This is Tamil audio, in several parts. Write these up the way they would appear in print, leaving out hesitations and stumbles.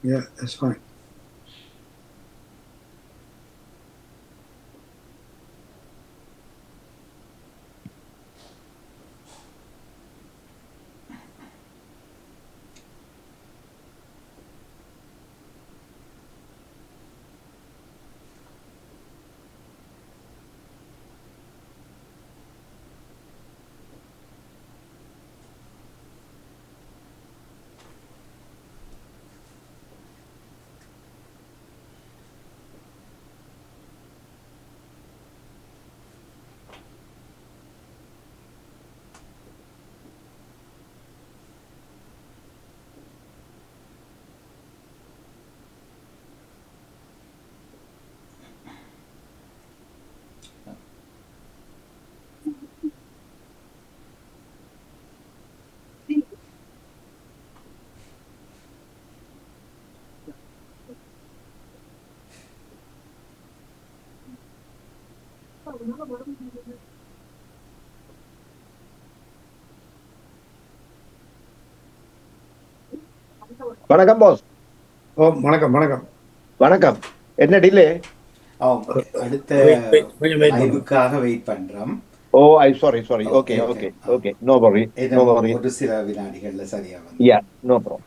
Yeah, that's fine. வணக்கம் பாஸ். ஓ, வணக்கம் வணக்கம். வணக்கம். என்ன டிலே? அடுத்த கொஞ்சம் வெயிட் பண்ணுங்க. லைவுக்காக வெயிட் பண்றோம். Oh, sorry sorry. Okay okay okay okay. No worry no worry. ஒரு சில வினாடிகள்ல சரியா யா, வந்துடும். No problem.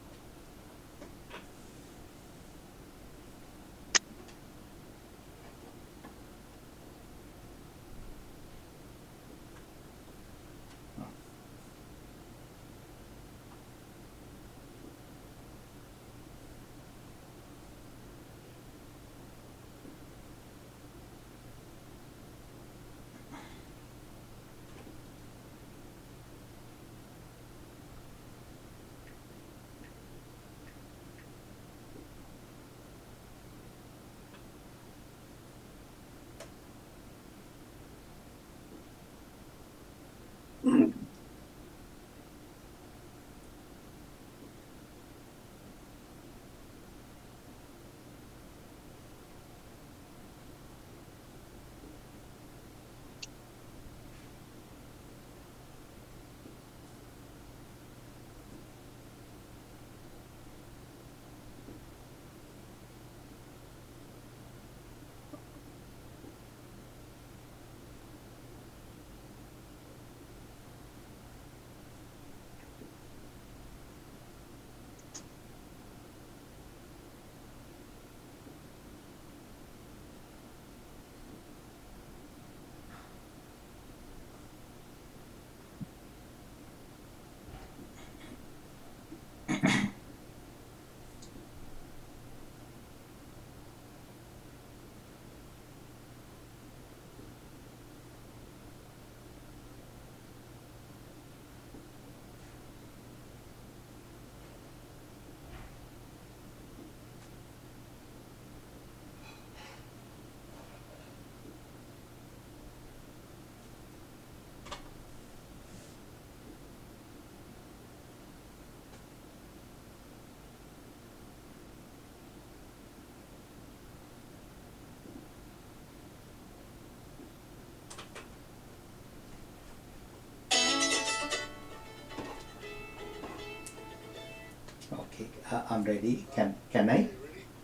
Okay, I'm ready. Can I?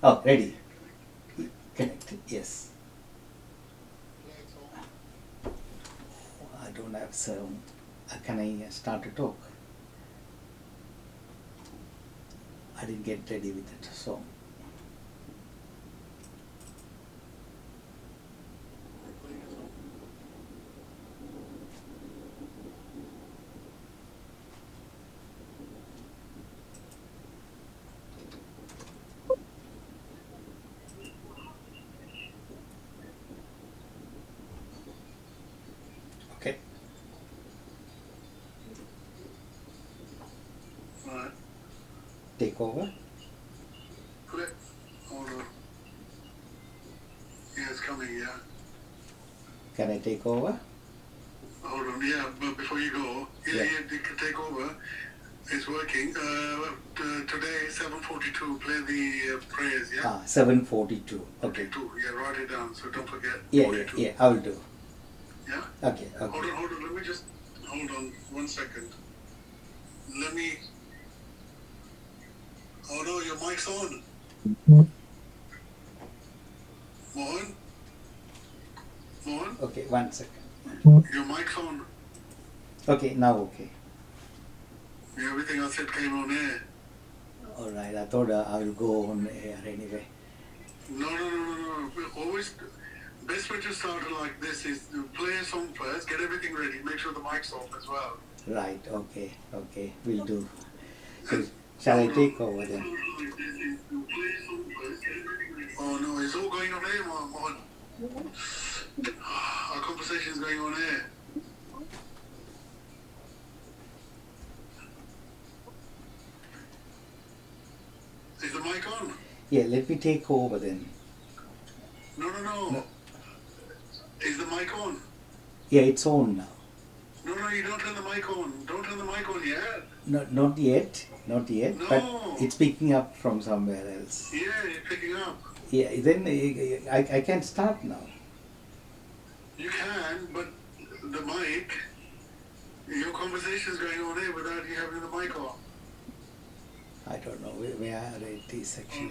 Oh, ready. Connected. Yes. I don't have sound. Can I start to talk? I didn't get ready with it song. Okay. Right. Take over. Click. Hold on. Yeah, it's coming, yeah. Can I take over? Hold on, yeah, but before you go, Yeah. you can take over. It's working. Today, 7:42, play the prayers, yeah? 7:42. Okay. 42, yeah, write it down, so don't forget. Yeah, 42. yeah, I will do. Yeah? Okay, Hold okay. on, let me just, hold on 1 second. Let me, oh no, your mic's on. Mohan? Mohan? Okay, 1 second. Your mic's on. Okay, now okay. Everything I said came on air. All right, I thought I will go on air anyway. No. Always, best way to start it like this is to play a song first, get everything ready, make sure the mic's off as well. Right, okay, will do. So, shall I take over then? Oh no, it's all going on air, Mohan. Our conversation is going on air. Is the mic on? Yeah, let me take over then. No. Is the mic on? Yeah, it's on now. No, you don't turn the mic on. Don't turn the mic on yet. Not yet, No. but it's picking up from somewhere else. Yeah, it's picking up. Yeah, then I can start now. You can, but the mic, your conversation is going on air without you having the mic on. I don't know where it is actually.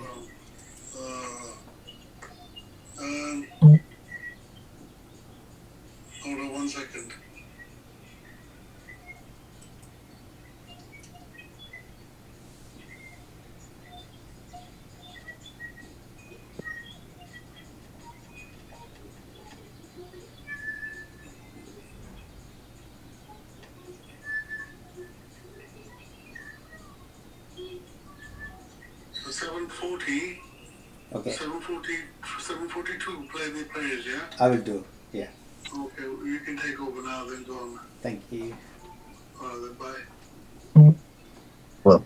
Hold on 1 second. So 7:40. Okay, 7:42. Play the prayers, yeah. I will do. Yeah, Okay, you can take over now. Then go on. thank you. Then bye. Well.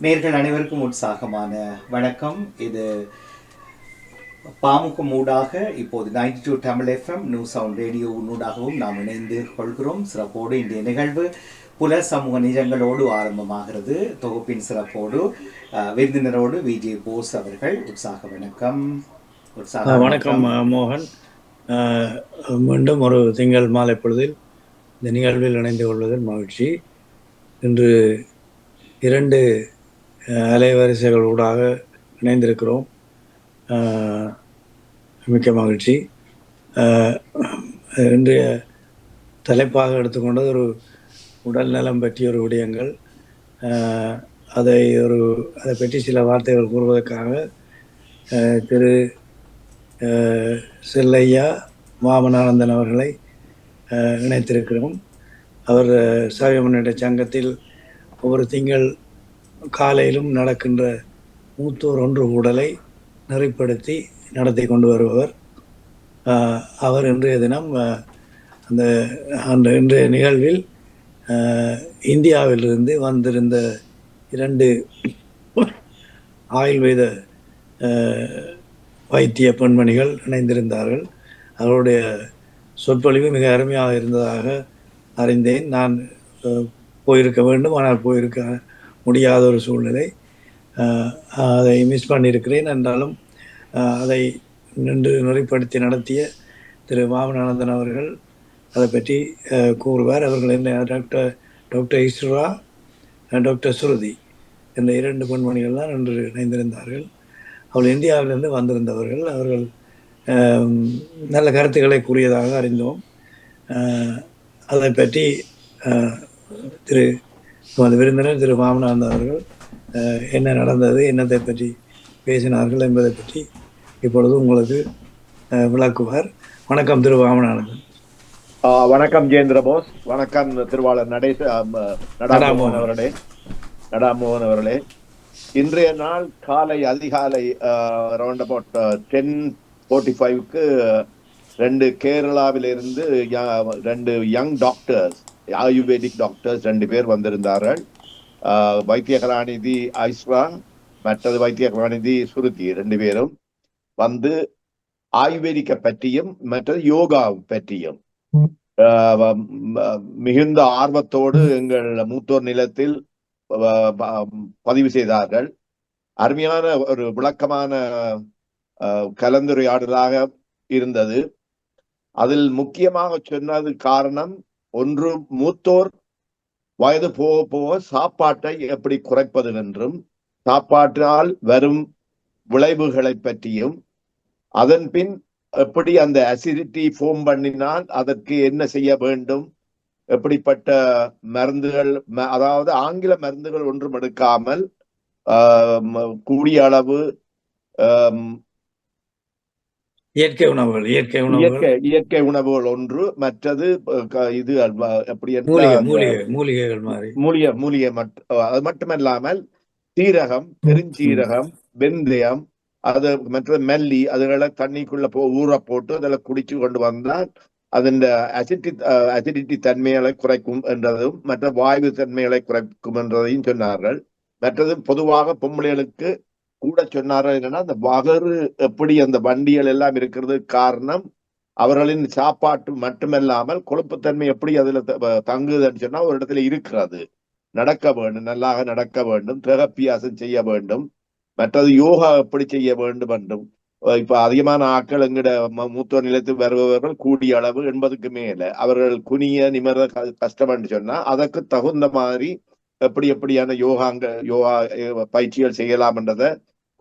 நேர்கள் அனைவருக்கும் உற்சாகமான வணக்கம். இது பாமுகம் ஊடாக இப்போது 92 Tamil FM new sound radio ஊடாகவும் நாம் இணைந்து கொள்கிறோம். சிறப்போடு இன்றைய நிகழ்வு புல சமூக நிஜங்களோடு ஆரம்பமாகிறது. தொகுப்பின் சிறப்போடு விருந்தினரோடு விஜே போஸ் அவர்கள். உற்சாக வணக்கம். வணக்கம் மோகன். மீண்டும் ஒரு திங்கள் மாலை பொழுதில் இந்த நிகழ்வில் இணைந்து கொள்வதில் மகிழ்ச்சி. இன்று 2 அலைவரிசைகள் ஊடாக இணைந்திருக்கிறோம். மிக்க மகிழ்ச்சி. இன்றைய தலைப்பாக எடுத்துக்கொண்டது ஒரு உடல் நலம் பற்றிய ஒரு விடயங்கள். அதை பற்றி சில வார்த்தைகள் கூறுவதற்காக திரு செல்லையா வாமனானந்தன் அவர்களை இணைத்திருக்கிறோம். அவர் சேவை முன்னேற்ற சங்கத்தில் ஒவ்வொரு திங்கள் காலையிலும் நடக்கின்ற மூத்தோர் ஒன்று கூடலை நெறிப்படுத்தி நடத்தி கொண்டு வருபவர். அவர் இன்றைய தினம் இன்றைய நிகழ்வில் இந்தியாவிலிருந்து வந்திருந்த 2 ஆயுர்வேத வைத்திய பெண்மணிகள் இணைந்திருந்தார்கள். அவருடைய சொற்பொழிவு மிக அருமையாக இருந்ததாக அறிந்தேன். நான் போயிருக்க வேண்டும், ஆனால் போயிருக்க முடியாத ஒரு சூழ்நிலை. அதை மிஸ் பண்ணியிருக்கிறேன். என்றாலும் அதை நின்று நெறிப்படுத்தி நடத்திய திரு வாமனானந்தன் அவர்கள் அதை பற்றி கூறுவார். அவர்கள் என்ன டாக்டர் இஸ்ரா, டாக்டர் சுருதி என்ற 2 பெண்மணிகள் தான் இன்று இணைந்திருந்தார்கள். அவர்கள் இந்தியாவிலிருந்து வந்திருந்தவர்கள். அவர்கள் நல்ல கருத்துக்களை கூறியதாக அறிந்தோம். அதை பற்றி திரு விருந்தினர் திரு வாமனானந்த் அவர்கள் என்ன நடந்தது, என்னத்தை பற்றி பேசினார்கள் என்பதை பற்றி இப்பொழுது உங்களுக்கு விளக்குவார். வணக்கம் திரு வாமனானந்தன். வணக்கம் ஜெயேந்திர போஸ். வணக்கம் திருவாளர் நடாமோகன் அவர்களே. இன்றைய நாள் காலை அதிகாலை அரௌண்ட் அபவுட் 10:45க்கு 2 கேரளாவிலிருந்து 2 யங் டாக்டர்ஸ், ஆயுர்வேதிக் டாக்டர்ஸ் 2 பேர் வந்திருந்தார்கள். வைத்திய கலாநிதி ஐஸ்வா, மற்றது வைத்திய கலாநிதி சுருதி 2 பேரும் வந்து ஆயுர்வேதிக்க பற்றியும் மற்றது யோகா பற்றியும் மிகுந்த ஆர்வத்தோடு எங்கள் மூத்தோர் நிலத்தில் பதிவு செய்தார்கள். அருமையான ஒரு விளக்கமான கலந்துரையாடலாக இருந்தது. அதில் முக்கியமாக சொன்னது காரணம் ஒன்று, மூத்தோர் வயது போக போக சாப்பாட்டை எப்படி குறைப்பது என்றும், சாப்பாட்டால் வரும் விளைவுகளை பற்றியும், அதன் பின் எப்படி அந்த அசிடிட்டி ஃபோம் பண்ணினால் அதற்கு என்ன செய்ய வேண்டும், எப்படிப்பட்ட மருந்துகள், அதாவது ஆங்கில மருந்துகள் ஒன்றும் எடுக்காமல் கூடிய அளவு இயற்கை உணவுகள் ஒன்று, மற்றது இது எப்படி மூலிகை அது மட்டுமல்லாமல் சீரகம், பெருஞ்சீரகம், வெந்தயம், அது மற்ற மல்லி, அதுகளை தண்ணிக்குள்ள ஊற போட்டு அதில் குடிச்சு கொண்டு வந்தால் அதன் அசிடிட்டி தன்மைகளை குறைக்கும் என்றதும், மற்ற வாயு தன்மைகளை குறைக்கும் என்றதையும் சொன்னார்கள். மற்றது பொதுவாக பொம்பளைகளுக்கு கூட சொன்னார்கள் என்னன்னா, அந்த வகறு எப்படி அந்த வண்டிகள் எல்லாம் இருக்கிறது காரணம் அவர்களின் சாப்பாட்டு மட்டுமல்லாமல் கொழுப்புத்தன்மை எப்படி அதுல தங்குதுன்னு சொன்னா ஒரு இடத்துல இருக்கிறது. நடக்க வேண்டும், நல்லாக நடக்க வேண்டும், தேகப்பியாசம் செய்ய வேண்டும், மற்றது யோகா எப்படி செய்ய வேண்டும் என்றும். இப்ப அதிகமான ஆட்கள் எங்கட மூத்தோர் நிலத்தில் வருபவர்கள் கூடிய அளவு 80க்கு மேல, அவர்கள் குனிய நிமிர கஷ்டம் என்று சொன்னா அதற்கு தகுந்த மாதிரி எப்படியான யோகா பயிற்சிகள் செய்யலாம் என்றதை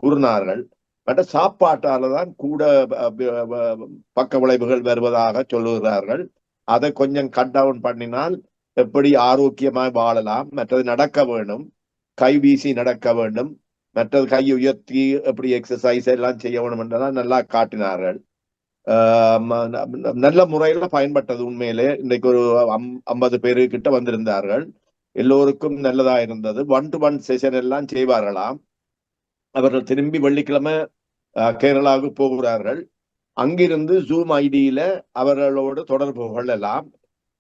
கூறினார்கள். மற்ற சாப்பாட்டாலதான் கூட பக்க விளைவுகள் வருவதாக சொல்லுகிறார்கள். அதை கொஞ்சம் கட் டவுன் பண்ணினால் எப்படி ஆரோக்கியமாய் வாழலாம், மற்றது நடக்க வேண்டும், கை வீசி நடக்க வேண்டும், மற்றது கையை உயர்த்தி எப்படி எக்ஸசைஸ் எல்லாம் செய்ய வேணும் என்றெல்லாம் நல்லா காட்டினார்கள். நல்ல முறையில பயன்பட்டது. உண்மையிலே இன்றைக்கு ஒரு 50 பேரு கிட்ட வந்திருந்தார்கள். எல்லோருக்கும் நல்லதா இருந்தது. 1-to-1 செஷன் எல்லாம் செய்வார்களாம். அவர்கள் திரும்பி வெள்ளிக்கிழமை கேரளாவுக்கு போகிறார்கள். அங்கிருந்து ஜூம் ஐடியில அவர்களோடு தொடர்பு கொள்ளலாம்.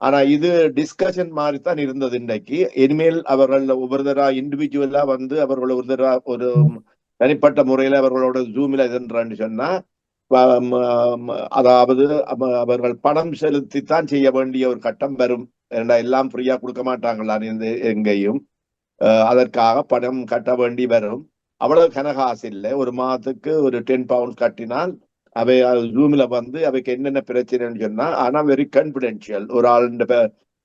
ஆனா இது டிஸ்கஷன் மாதிரி தான் இருந்தது இன்றைக்கு. இனிமேல் அவர்கள் ஒவ்வொருத்தரா இண்டிவிஜுவலா வந்து அவர்கள் ஒருத்தரா ஒரு தனிப்பட்ட முறையில அவர்களோட ஜூமில் எதுன்றான்னு சொன்னா, அதாவது அவர்கள் பணம் செலுத்தித்தான் செய்ய வேண்டிய ஒரு கட்டம் வரும். எல்லாம் ஃப்ரீயா கொடுக்க மாட்டாங்களா எங்கேயும், அதற்காக பணம் கட்ட வேண்டி வரும். அவ்வளவு கனகாசு இல்லை. ஒரு மாதத்துக்கு ஒரு 10 பவுண்ட் கட்டினால் அவை ஜூம்ல வந்து அவைக்கு என்னென்ன பிரச்சனைன்னு சொன்னா, ஆனா வெரி கான்பிடென்ஷியல். ஒரு ஆளுடைய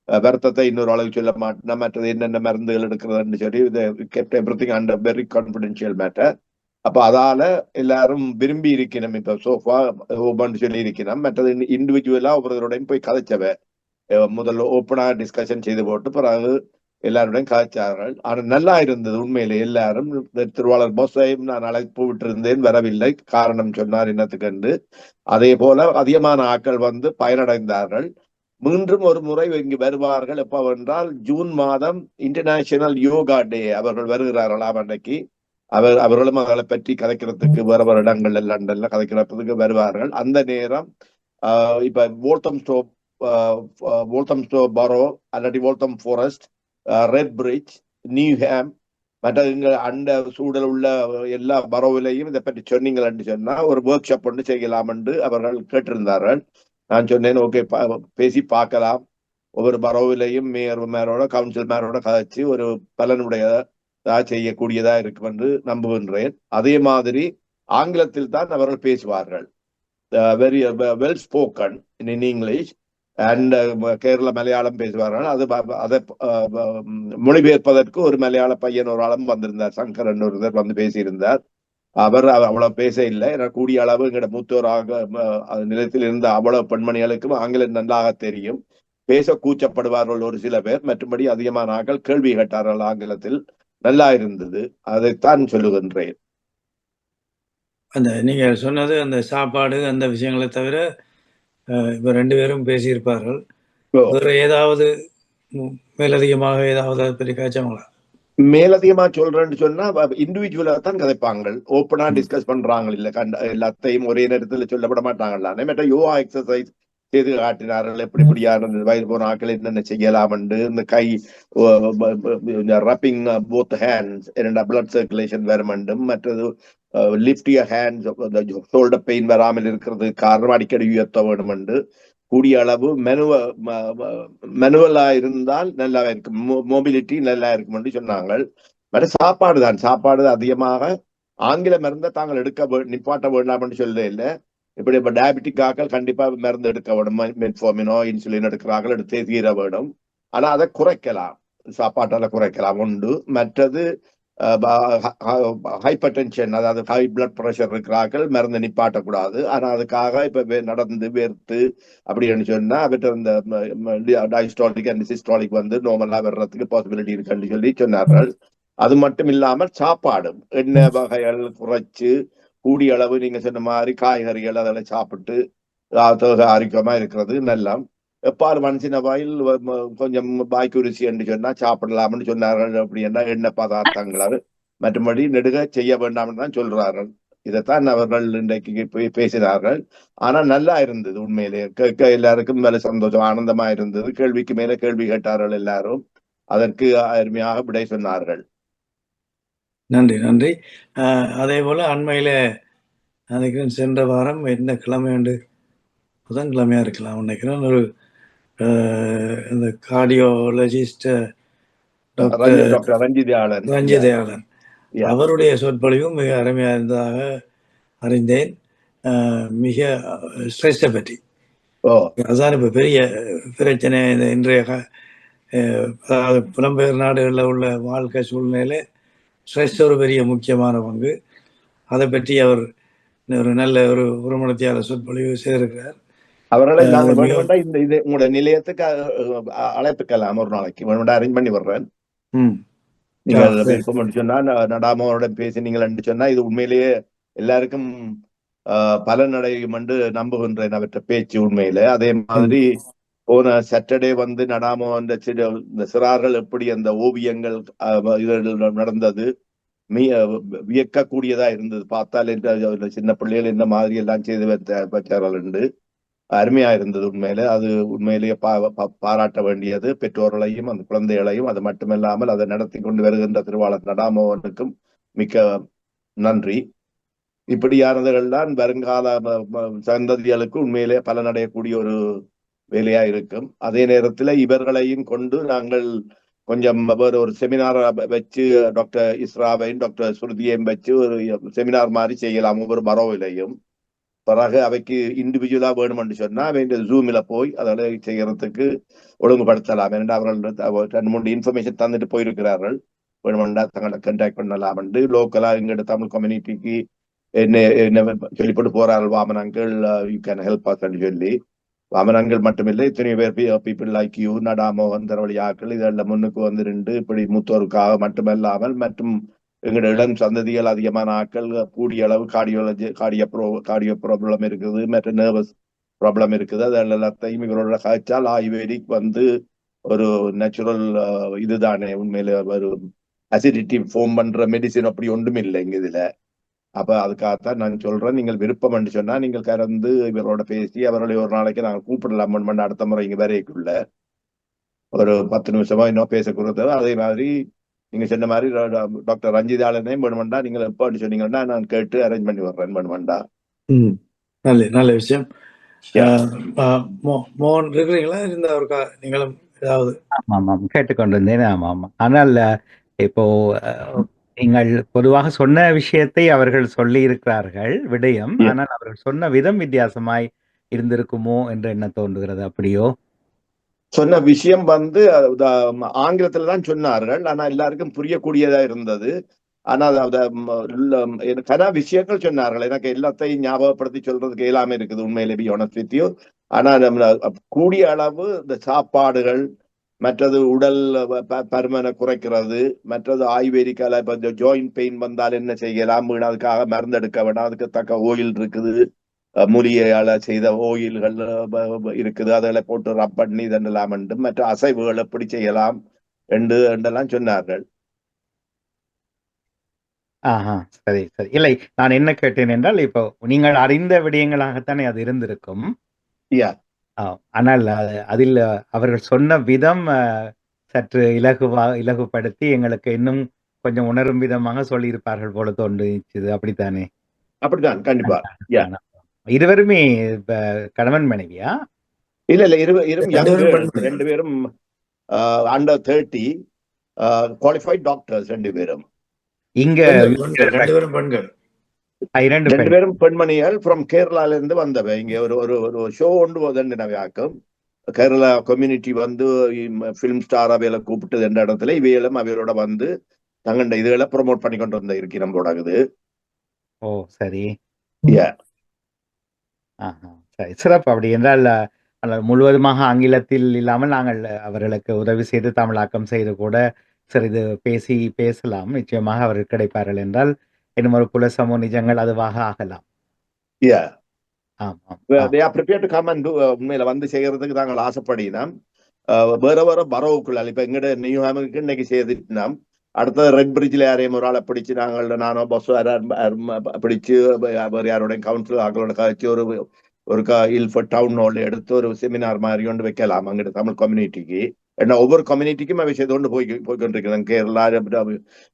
வருத்தத்தை இன்னொரு ஆளுக்கு சொல்ல மாட்டேன், மற்றது என்னென்ன மருந்துகள் எடுக்கிறதுன்னு சொல்லி everything under very confidential matter. அப்ப அதால எல்லாரும் விரும்பி இருக்கணும். இப்ப சோஃபா ஓபன் சொல்லி இருக்கணும். மற்றது இண்டிவிஜுவலா ஒவ்வொருவரோடையும் போய் கதைச்சவை முதல்ல ஓப்பனா டிஸ்கஷன் செய்து போட்டு பிறகு எல்லாருடையும் கதைச்சார்கள். ஆனா நல்லா இருந்தது உண்மையிலே. எல்லாரும் திருவாளர் போஸையும் நான் அழைப்பு விட்டிருந்தேன், வரவில்லை. காரணம் சொன்னார் என்னத்துக்கு. அதே போல அதிகமான ஆட்கள் வந்து பயனடைந்தார்கள். மீண்டும் ஒரு முறை இங்கு வருவார்கள். எப்பவென்றால் ஜூன் மாதம் இன்டர்நேஷனல் யோகா டே அவர்கள் வருகிறார்களாம். அன்னைக்கு அவர்களும் அதை பற்றி கதைக்கிறதுக்கு வேற இடங்கள்ல லண்டன்ல கதைக்கிறதுக்கு வருவார்கள். அந்த நேரம் இப்ப வோல்தம்ஸ்டோ பரோ அல்லாட்டி வோல்தம் ஃபாரஸ்ட், ரெட் பிரிட்ஜ், நியூஹாம், மற்ற அண்ட சூழல் உள்ள எல்லா பரோவிலையும் இதை பற்றி சொன்னீங்கன்னு சொன்னா ஒரு ஒர்க் ஷாப் ஒன்று செய்யலாம் என்று அவர்கள் கேட்டிருந்தார்கள். நான் சொன்னேன், ஓகே, பேசி பார்க்கலாம். ஒவ்வொரு பரோவிலையும் மேயரோட கவுன்சில் மேரோட கதைச்சு ஒரு பலனுடையதா செய்யக்கூடியதா இருக்கும் என்று நம்புகின்றேன். அதே மாதிரி ஆங்கிலத்தில் தான் அவர்கள் பேசுவார்கள். Very well spoken in English. And Kerala Malayalam பேசுவார்கள். அதை மொழிபெயர்ப்பதற்கு ஒரு மலையாள பையன் ஒரு ஆளும் வந்திருந்தார், சங்கரன் ஒருத்தர் வந்து பேசியிருந்தார். அவர் அவ்வளவு பேச இல்லை. கூடிய அளவு எங்கட மூத்தோராக நிலையத்தில் இருந்த அவ்வளவு பெண்மணிகளுக்கும் ஆங்கிலம் நன்றாக தெரியும். பேச கூச்சப்படுவார்கள் ஒரு சில பேர், மற்றபடி அதிகமான ஆட்கள் கேள்வி கேட்டார்கள் ஆங்கிலத்தில். நல்லா இருந்தது. அதைத்தான் சொல்லுகின்றேன். அந்த நீங்க சொன்னது அந்த சாப்பாடு அந்த விஷயங்களை தவிர இப்ப 2 பேரும் பேசியிருப்பார்கள். வேற ஏதாவது மேலதிகமாக ஏதாவது பற்றி காய்ச்சாங்களா? மேலதிகமா சொல்றேன்னு சொன்னா இண்டிவிஜுவலா தான் கதைப்பாங்க. ஓப்பனா டிஸ்கஸ் பண்றாங்க இல்ல, எல்லாத்தையும் ஒரே நேரத்தில் சொல்லப்பட மாட்டாங்கல்ல. மற்ற யோகா எக்ஸசைஸ் செய்து காட்டினார்கள். எப்படியான வயது போன ஆட்கள் என்னென்ன செய்யலாம் என்று, இந்த கை rubbing both hands blood circulation வர வேண்டும். மற்றது lift your hands, shoulder pain வராமல் இருக்கிறது காரணம் அடிக்கடி உயர்த்த வேண்டும் என்று. கூடிய அளவு மெனுவலா இருந்தால் நல்லா இருக்கும், மொபிலிட்டி நல்லா இருக்கும் என்று சொன்னாங்க. மற்ற சாப்பாடு தான், சாப்பாடு அதிகமாக ஆங்கில மருந்தை தாங்கள் எடுக்க நிப்பாட்ட வேண்டாம் என்று சொல்ல இல்லை. இப்படி இப்ப டயபெட்டிக் ஆக்கள் கண்டிப்பா மருந்து எடுக்க வேணும், மெட்ஃபார்மினோ இன்சுலின் எடுக்கிறார்கள், எடுத்தே தீர வேணும். ஆனா அதை குறைக்கலாம், சாப்பாட்டால குறைக்கலாம் உண்டு. மற்றது ஹைப்பர் டென்ஷன், அதாவது ஹை பிளட் ப்ரெஷர் இருக்கிறார்கள், மருந்து நிப்பாட்டக்கூடாது. ஆனா அதுக்காக இப்ப நடந்து வேர்த்து அப்படின்னு சொன்னா அவற்றை இந்த டயஸ்டாலிக் அண்ட் சிஸ்டாலிக் வந்து நார்மலா வர்றதுக்கு பாசிபிலிட்டி இருக்குன்னு சொல்லி சொன்னார்கள். அது மட்டும் இல்லாமல் சாப்பாடு எண்ணெய் வகைகள் குறைச்சு, கூடிய அளவு நீங்க சொன்ன மாதிரி காய்கறிகள் அதெல்லாம் சாப்பிட்டு ஆரோக்கியமா இருக்கிறது நல்லா. எப்பால் மனுஷன வாயில் கொஞ்சம் பாய்க்கு ருசி என்று சொன்னா சாப்பிடலாம்னு சொன்னார்கள். அப்படி என்ன எண்ணெய் பதார்த்தங்கள் மற்றபடி நெடுக செய்ய வேண்டாம்னு தான் சொல்றார்கள். இதைத்தான் அவர்கள் இன்றைக்கு பேசினார்கள். ஆனா நல்லா இருந்தது, உண்மையிலே கேட்க எல்லாருக்கும் மேல சந்தோஷம், ஆனந்தமா இருந்தது. கேள்விக்கு மேல கேள்வி கேட்டார்கள் எல்லாரும், அதற்கு அருமையாக விடை சொன்னார்கள். நன்றி நன்றி. அதே போல அண்மையில நினைக்கிறேன் சென்ற வாரம் என்ன கிழமை உண்டு, புதன்கிழமையா இருக்கலாம் நினைக்கிறேன், ஒரு இந்த கார்டியோலஜிஸ்ட் டாக்டர் ரஞ்சிதயாளன் அவருடைய சொற்பொழிவும் மிக அருமையாக இருந்ததாக அறிந்தேன். மிக ஸ்ட்ரெஸ்ஸை பற்றி, அதுதான் இப்போ பெரிய பிரச்சனை. இந்த இன்றைய அதாவது புலம்பெயர் நாடுகளில் உள்ள வாழ்க்கை சூழ்நிலையில ஸ்ட்ரெஸ் ஒரு பெரிய முக்கியமான பங்கு. அதை பற்றி அவர் ஒரு நல்ல ஒரு மணித்தியால சொற்பொழிவு செய்திருக்கிறார். அவர்களை நாங்கள் இது உங்களுடைய நிலையத்துக்கு அழைப்புக்கலாம், ஒரு நாளைக்கு அரேஞ்ச் பண்ணி வர்றேன். நீங்கள் விருப்பம் சொன்னா நடாமோட பேசி நீங்கள் சொன்னா இது உண்மையிலேயே எல்லாருக்கும் பலன் அடையும் என்று நம்புகின்றேன் அவற்றை பேச்சு உண்மையில. அதே மாதிரி போன சாட்டர்டே வந்து நடாமோ அந்த சிறார்கள் எப்படி அந்த ஓவியங்கள் நடந்தது வியக்கக்கூடியதா இருந்தது. பார்த்தால் சின்ன பிள்ளைகள் இந்த மாதிரி எல்லாம் செய்து வச்சார்கள் என்று அருமையா இருந்தது உண்மையில. அது உண்மையிலேயே பாராட்ட வேண்டியது பெற்றோர்களையும் அந்த குழந்தைகளையும். அது மட்டுமில்லாமல் அதை நடத்தி கொண்டு வருகின்ற திருவாளர் நடாமோகனுக்கும் மிக்க நன்றி. இப்படியானதுகள் தான் வருங்கால சந்ததிகளுக்கு உண்மையிலே பலனடையக்கூடிய ஒரு வேலையா இருக்கும். அதே நேரத்தில் இவர்களையும் கொண்டு நாங்கள் கொஞ்சம் ஒரு செமினார் வச்சு டாக்டர் இஸ்ராவையும் டாக்டர் சுருதியையும் வச்சு ஒரு செமினார் மாதிரி செய்யலாம் ஒவ்வொரு மரோவிலையும். பிறகு அவைக்கு இண்டிவிஜுவலா வேணும்னு சொன்னா அவை ஜூமில் போய் அதோட செய்யறதுக்கு ஒழுங்குபடுத்தலாம். ஏன்னா அவர்கள் 2-3 இன்ஃபர்மேஷன் தந்துட்டு போயிருக்கிறார்கள். வேணுமெண்டா தங்களை கண்டாக்ட் பண்ணலாம் என்று லோக்கலா எங்கட தமிழ் கம்யூனிட்டிக்கு என்ன சொல்லிப்பட்டு போறார்கள். Vaman uncle you can help us சொல்லி. வாமன் அங்கிள் மட்டுமில்லை, இத்தனை பேர் பீப்புள் லைக் யூ, நடாமோகன் தரவழி ஆக்கள் இதெல்லாம் முன்னுக்கு வந்து 2 இப்படி மூத்தோருக்காக மட்டுமல்லாமல் மற்றும் எங்களோட இளம் சந்ததிகள் அதிகமான ஆட்கள் கூடிய அளவு கார்டியோ ப்ராப்ளம் இருக்குது, மற்ற நர்வஸ் ப்ராப்ளம் இருக்குது. அது எல்லாத்தையும் இவரோட காய்ச்சால் ஆயுர்வேதிக் வந்து ஒரு நேச்சுரல் இதுதானே உண்மையில ஒரு அசிடிட்டி ஃபார்ம் பண்ற மெடிசின் அப்படி ஒன்றும் இல்லை இங்க இதுல. அப்ப அதுக்காகத்தான் நான் சொல்றேன், நீங்கள் விருப்பம் என்று சொன்னா நீங்கள் கலந்து இவரோட பேசி அவர்களை ஒரு நாளைக்கு நாங்கள் கூப்பிடலாம். அடுத்த முறை இங்க வரைக்குள்ள ஒரு 10 நிமிஷமா இன்னும் பேச கொடுத்தது. அதே மாதிரி நீங்க சொன்ன மாதிரி டாக்டர் ரஞ்சிதாலனையும் வேணுமெண்டா நீங்கள் எப்போ சொன்னீங்கன்னா நான் கேட்டு அரேஞ்ச் பண்ணி வர்றேன் வேணுமெண்டா. நல்ல விஷயம். மோகன் இருக்கிறீங்களா? இருந்தவருக்கா நீங்களும் ஏதாவது? ஆமாம் கேட்டுக்கொண்டிருந்தேன். ஆமாம். ஆனால் இப்போ நீங்கள் பொதுவாக சொன்ன விஷயத்தை அவர்கள் சொல்லி இருக்கிறார்கள் விடயம். ஆனால் அவர்கள் சொன்ன விதம் வித்தியாசமாய் இருந்திருக்குமோ என்று என்ன தோன்றுகிறது? அப்படியோ சொன்ன விஷயம் வந்து ஆங்கிலத்துல தான் சொன்னார்கள். ஆனா எல்லாருக்கும் புரியக்கூடியதா இருந்தது. ஆனா கன விஷயங்கள் சொன்னார்கள். எனக்கு எல்லாத்தையும் ஞாபகப்படுத்தி சொல்றதுக்கு இயலாம இருக்குது உண்மையிலே பி ஆனஸ்ட் வித் யூ. ஆனா கூடிய அளவு இந்த சாப்பாடுகள், மற்றது உடல் பருமனை குறைக்கிறது, மற்றது ஆயுர்வேதிக்கால இப்ப இந்த ஜாயிண்ட் பெயின் வந்தால் என்ன செய்யலாம், அதுக்காக மருந்து எடுக்க வேண்டாம், அதுக்கு தக்க ஓயில் இருக்குது, மூலிகையால செய்த ஓயில்கள் இருக்குது, அதில் போட்டு ரப் பண்ணி இதெல்லாம் மற்ற அசைவுகள் எப்படி செய்யலாம் என்றெல்லாம் சொன்னார்கள். ஆஹா, சரி சரி. இல்லை, நான் என்ன கேட்டேன் என்றால், இப்போ நீங்கள் அறிந்த விடயங்களாகத்தானே அது இருந்திருக்கும். ஆனால் அதில் அவர்கள் சொன்ன விதம் சற்று இலகுபடுத்தி எங்களுக்கு இன்னும் கொஞ்சம் உணரும் விதமாக சொல்லியிருப்பார்கள் போல தோன்றிச்சுது. அப்படித்தானே? அப்படித்தான், கண்டிப்பா. இருவருமே கணவன் மனைவியா? இல்ல இல்ல, ரெண்டு பேரும் அண்டர் 30 குவாலிஃபைட் டாக்டர்ஸ். ரெண்டு பேரும் இங்க ரெண்டு பேரும் பெண்மணிகள் ஃப்ரம் கேரளால இருந்து வந்தவ. இங்க ஒரு ஷோ ஒன்று போதண்டினவையாக்கும். கேரளா கம்யூனிட்டி வந்து பிலிம் ஸ்டார் அவையில கூப்பிட்டு என்ற இடத்துல இவையிலும் அவையோட வந்து தங்கண்ட இதுகளை ப்ரொமோட் பண்ணி கொண்டு வந்த இருக்கு நம்மளோட. ஓ சரி சரி, சிறப்பு. அப்படி என்றால் முழுவதுமாக ஆங்கிலத்தில் இல்லாமல் நாங்கள் அவர்களுக்கு உதவி செய்து தமிழாக்கம் செய்து கூட சிறிது பேசலாம். நிச்சயமாக அவர்கள் கிடைப்பார்கள் என்றால் இன்னும் ஒரு புலசமோ நிஜங்கள் அதுவாக ஆகலாம். உண்மையில வந்து செய்யறதுக்கு நாங்கள் ஆசைப்படினோம். வேற வேற பரவுக்குள்ள இப்ப எங்கட நியூஹாமுக்கு இன்னைக்கு செய்துட்டோம். அடுத்தது ரெட் பிரிட்ஜ்ல யாரையும் ஒரு ஆளை பிடிச்சு நானோ பஸ் பிடிச்சு வேறு யாரோட கவுன்சில் ஆக்களோட கழிச்சு ஒரு இல்ஃபர்ட் டவுன் ஹால் எடுத்து ஒரு செமினார் மாதிரி கொண்டு வைக்கலாம் அங்கிட்ட தமிழ் கம்யூனிட்டிக்கு. ஏன்னா ஒவ்வொரு கம்யூனிட்டிக்கும் அவை செய்து கொண்டு போய்கொண்டிருக்கிறோம். கேரளா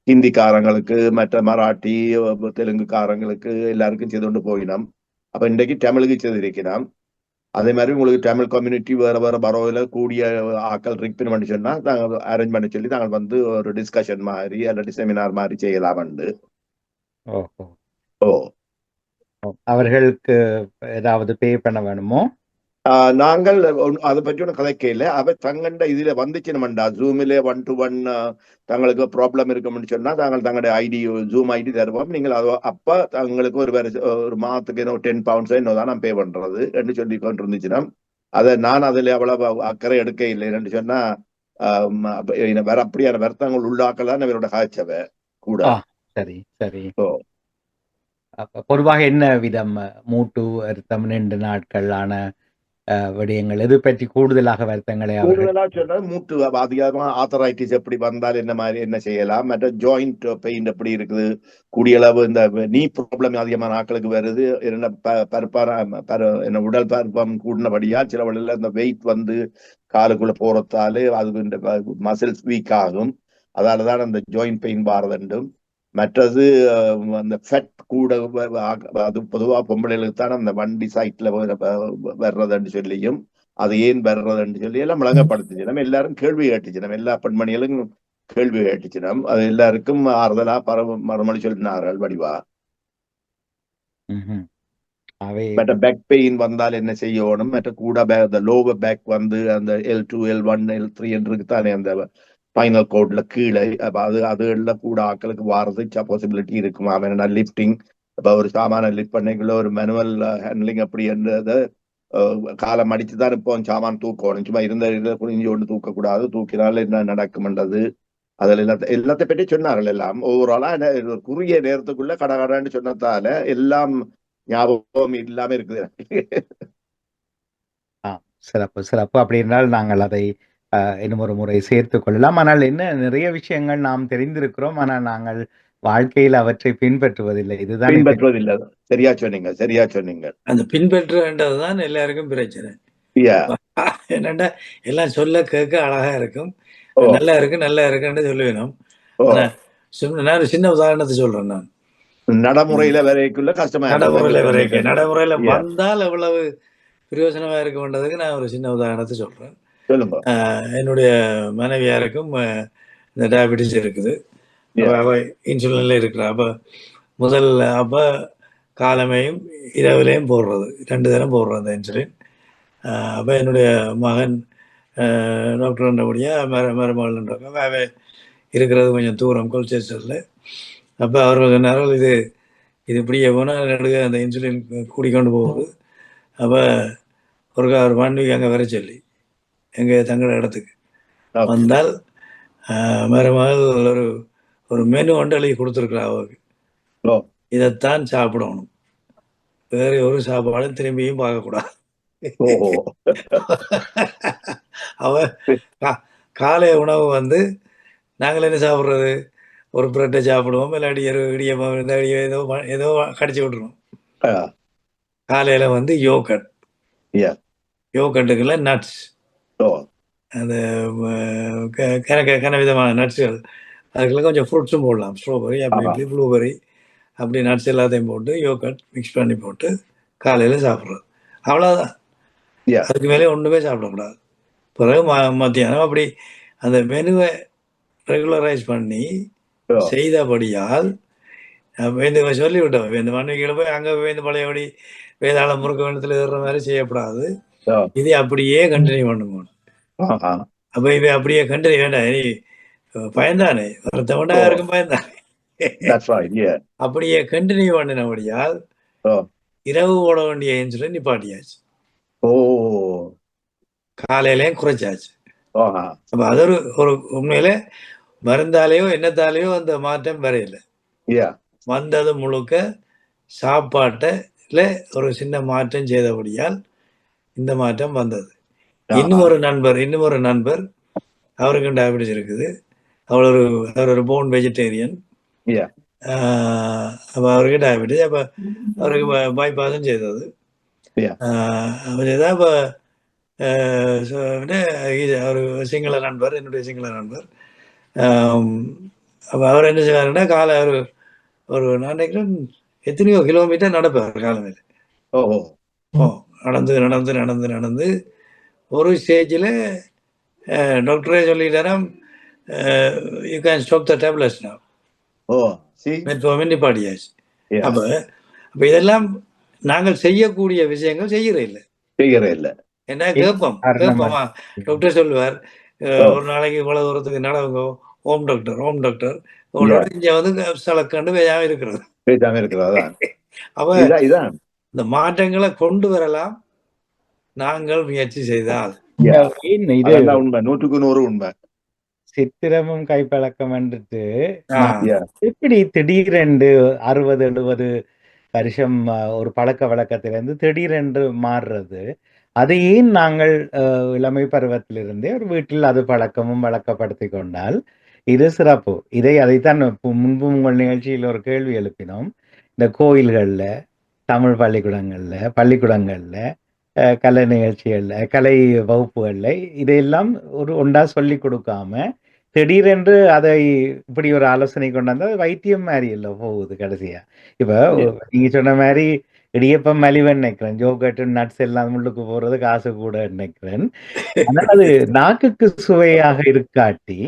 ஹிந்திக்காரங்களுக்கு, மற்ற மராட்டி தெலுங்குக்காரங்களுக்கு எல்லாருக்கும் செய்து கொண்டு போயினோம். அப்ப இன்றைக்கு தமிழுக்கு செய்திருக்கிறோம். அதே மாதிரி உங்களுக்கு தமிழ் கம்யூனிட்டி வேற வேற பரோவில் கூடிய ஆக்கள் ரிக்பின் பண்ணி சொன்னா நாங்கள் அரேஞ்ச் பண்ணி சொல்லி நாங்கள் வந்து ஒரு டிஸ்கஷன் மாதிரி அல்லது செமினார் மாதிரி செய்யலாம்ண்டு. அவர்களுக்கு ஏதாவது பே பண்ண வேணுமோ? நாங்கள் அதை பற்றி ஒன்றும் கதைக்கல. அவ தங்கண்ட இதுல வந்துச்சுனோம்டா ஜூமிலே 1-to-1 தங்களுக்கு ப்ராப்ளம் இருக்கும்னு சொன்னா தாங்கள் தங்களுடைய ஐடி ஜூம் ஐடி தருவோம். நீங்கள் அப்ப தங்களுக்கு ஒரு மாதத்துக்கு என்ன 10 pounds என்னதான் நான் பே பண்றது என்று சொல்லி கொண்டு இருந்துச்சுன்னா அதை நான் அதுல அவ்வளவு அக்கறை எடுக்க இல்லை என்று சொன்னா வேற அப்படியான வருத்தங்கள் உள்ளாக்கலாம் இவரோட காய்ச்சவை கூட. சரி சரி. பொதுவாக என்ன விதம் மூட்டு வருத்தம் 2 நாட்களான விடயங்கள் எது பற்றி கூடுதலாக வருத்தங்களை சொன்னா மூட்டு அதிகமா ஆத்தரைட்டிஸ் எப்படி வந்தால் என்ன செய்யலாம், மற்ற ஜாயிண்ட் பெயின் எப்படி இருக்குது, கூடியளவு இந்த நீ ப்ராப்ளம் அதிகமான ஆட்களுக்கு வருது. என்ன உடல் பருப்பம் கூடினபடியா சில வழியில இந்த வெயிட் வந்து காலுக்குள்ள போறதாலே அது இந்த மசில்ஸ் வீக் ஆகும். அதாலதான் அந்த ஜாயிண்ட் பெயின் வாரதுண்டும். மற்றது அந்த ஃபெட் கூட அது பொதுவா பொம்பளைகளுக்கு தான் அந்த வண்டி சைட்ல வர்றதுன்னு சொல்லியும் அது ஏன் வர்றதுன்னு சொல்லி எல்லாம் விளங்கப்படுத்துச்சு. நம்ம எல்லாரும் கேள்வி கேட்டுச்சு, நம்ம எல்லா பெண்மணிகளும் கேள்வி கேட்டுச்சு. அது எல்லாருக்கும் ஆறுதலா மறுமொழி சொல்லினார்கள் வடிவா. மற்ற பேக் பெயின் வந்தால் என்ன செய்யணும், மற்ற கூட லோவர் பேக் வந்து அந்த L2 L1 L3 என்று தானே அந்த ஸ்பைனல் கோட்ல கீழே அதுல கூட ஆக்களுக்கு வாரது பாசிபிலிட்டி இருக்குமா. வேணா லிப்டிங் இப்ப ஒரு சாமான லிஃப்ட் பண்ணிக்குள்ள ஒரு மேனுவல் ஹேண்ட்லிங் அப்படி என்றதை காலம் அடிச்சுதான் இப்போ சாமான் தூக்கணும். சும்மா இருந்த குனிஞ்சு கொண்டு தூக்கக்கூடாது, தூக்கினால என்ன நடக்கும்ன்றது அதுல எல்லாத்தை பற்றி சொன்னார்கள். எல்லாம் ஓவராலா குறுகிய நேரத்துக்குள்ள கடகடான்னு சொன்னதால எல்லாம் ஞாபகம் இல்லாம இருக்குது. சிறப்பு சிறப்பு. அப்படி என்றால் நாங்கள் அதை இன்னும் ஒரு முறை சேர்த்து கொள்ளலாம். ஆனால் என்ன நிறைய விஷயங்கள் நாம் தெரிந்திருக்கிறோம், ஆனால் நாங்கள் வாழ்க்கையில் அவற்றை பின்பற்றுவதில்லை. இதுதான் பின்பற்றுவதில்லை. சரியா சொன்னீங்க, சரியா சொன்னீங்க. அந்த பின்பற்றுன்றதுதான் எல்லாருக்கும் பிரச்சனை. என்னண்டா எல்லாம் சொல்ல கேட்க அழகா இருக்கும், நல்லா இருக்குன்னு சொல்லுவேணும். நான் சின்ன உதாரணத்தை சொல்றேன். நான் நடைமுறையில வரைக்குள்ள கஷ்டமா, நடைமுறையில வந்தால் எவ்வளவு பிரயோஜனமா இருக்கும்ன்றதுக்கு நான் ஒரு சின்ன உதாரணத்தை சொல்றேன். என்னுடைய மனைவியாருக்கும் இந்த டயபெட்டிஸ் இருக்குது. அவ இன்சுலின்ல இருக்கிறா. அப்ப காலமையும் இரவிலையும் போடுறது, 2 தரம் போடுறது அந்த இன்சுலின். அப்ப என்னுடைய மகன் டாக்டர்ன்றபடியாக மருமகள்ன்றவங்க இருக்கிறது கொஞ்சம் தூரம் கொல்சேஸ்டரில். அப்போ அவர்கள் சொன்னார்கள் இது இப்படியே போனால் நடுக அந்த இன்சுலின் கூடிக்கொண்டு போகுது. அப்போ ஒரு 1 வீக் அங்கே வர சொல்லி எங்கள் தங்களோட இடத்துக்கு வந்தால் மருமகள் ஒரு மெனு ஒன்று எழுதி கொடுத்துருக்குறா அவருக்கு. இதைத்தான் சாப்பிடணும், வேறு ஒரு சாப்பாடும் திரும்பியும் பார்க்கக்கூடாது. அவ காலை உணவு வந்து நாங்கள் என்ன சாப்பிட்றது, ஒரு பிரெட்டை சாப்பிடுவோம், இல்லாட்டி இடியப்பம் ஏதோ ஏதோ கடிச்சு விட்டுருவோம். காலையில் வந்து யோகட்டுக்குள்ள நட்ஸ், அந்த கன விதமான நட்ஸுகள், அதுக்குள்ள கொஞ்சம் ஃப்ரூட்ஸும் போடலாம், ஸ்ட்ராபெரி அப்படி ப்ளூபெரி அப்படி நட்ஸ் எல்லாத்தையும் போட்டு யோகட் மிக்ஸ் பண்ணி போட்டு காலையில் சாப்பிட்றது, அவ்வளோதான். அதுக்கு மேலே ஒன்றுமே சாப்பிடக்கூடாது. பிறகு மத்தியானம் அப்படி அந்த மெனுவை ரெகுலரைஸ் பண்ணி செய்தபடியால் சொல்லிவிட்டோம். இந்த மண்ணுகளை போய் அங்கே போய் இந்த பழையபடி வேதாளம் முறுக்க வேண்டத்தில் ஏறுற மாதிரி செய்யப்படாது, இது அப்படியே கண்டினியூ பண்ணுங்க. அப்போ இவை அப்படியே கண்டினியூ வேண்டாம், நீ பயந்தானே ஒருத்தவண்டா இருக்கும் பயந்தானே, அப்படியே கண்டினியூ பண்ணினபடியால் இரவு ஓட வேண்டிய இன்சுலின் நிப்பாட்டியாச்சு, காலையிலையும் குறைச்சாச்சு. அப்ப அது ஒரு உண்மையில மருந்தாலேயோ என்னத்தாலேயோ அந்த மாற்றம் வரையில, வந்தது முழுக்க சாப்பாட்டுல ஒரு சின்ன மாற்றம் செய்தபடியால் இந்த மாற்றம் வந்தது. இன்னும் ஒரு நண்பர் அவருக்கும் டயபெட்டிஸ் இருக்குது, அவர் ஒரு போன் வெஜிடேரியன். அப்ப அவருக்கு டயபெட்டிஸ், அப்ப அவருக்கு பைபாஸும் செய்தது. அப்ப ஒரு சிங்கள நண்பர், என்னுடைய சிங்கள நண்பர். அப்போ அவர் என்ன செய்வாருன்னா காலை ஒரு நான் நினைக்கிறேன் எத்தனையோ கிலோமீட்டர் நடப்பார் காலையில். நடந்து ஒரு ஸ்டேஜில் டாக்டரே சொல்லிட்டாராம், you can stop the tablets now, metformin நிப்பாட்டியாச்சு. அப்போ இதெல்லாம் நாங்கள் செய்யக்கூடிய விஷயங்கள் செய்யறே இல்லை. என்ன கேட்போமா, டாக்டர் சொல்லுவார் ஒரு நாளைக்கு இவ்வளவு தூரத்துக்கு நடவுங்க, ஹோம் டாக்டர் இங்க வந்து சலக்கண்டு வேஜாம இருக்கிறது. அப்ப இந்த மாற்றங்களை கொண்டு வரலாம் நாங்கள் முயற்சி செய்தால். உண்மை, 100% உண்மை. சித்திரமும் கைப்பழக்கம் வந்துட்டு எப்படி திடீரென்று 60-70 வருஷம் ஒரு பழக்க வழக்கத்திலிருந்து திடீரென்று மாறுறது? அதை ஏன் நாங்கள் இளமை பருவத்திலிருந்தே ஒரு வீட்டில் அது பழக்கமும் வழக்கப்படுத்தி கொண்டால் இது சிறப்பு. அதைத்தான் முன்பு உங்கள் நிகழ்ச்சியில் ஒரு கேள்வி எழுப்பினோம். இந்த கோயில்கள்ல, தமிழ் பள்ளிக்கூடங்கள்ல கலை நிகழ்ச்சிகள்ல, கலை வகுப்புகள்ல இதையெல்லாம் ஒரு ஒன்றா சொல்லி கொடுக்காம திடீரென்று அதை இப்படி ஒரு ஆலோசனை கொண்டாந்து அது வைத்தியம் மாதிரி இல்லை போகுது கடைசியா. இப்ப நீங்க சொன்ன மாதிரி இடியப்பம் மலிவன் நினைக்கிறேன், ஜோகட்டு நட்ஸ் எல்லாம் முள்ளுக்கு போறது காசு கூட நினைக்கிறேன். ஆனால் அது நாக்குக்கு சுவையாக இருக்காட்டி,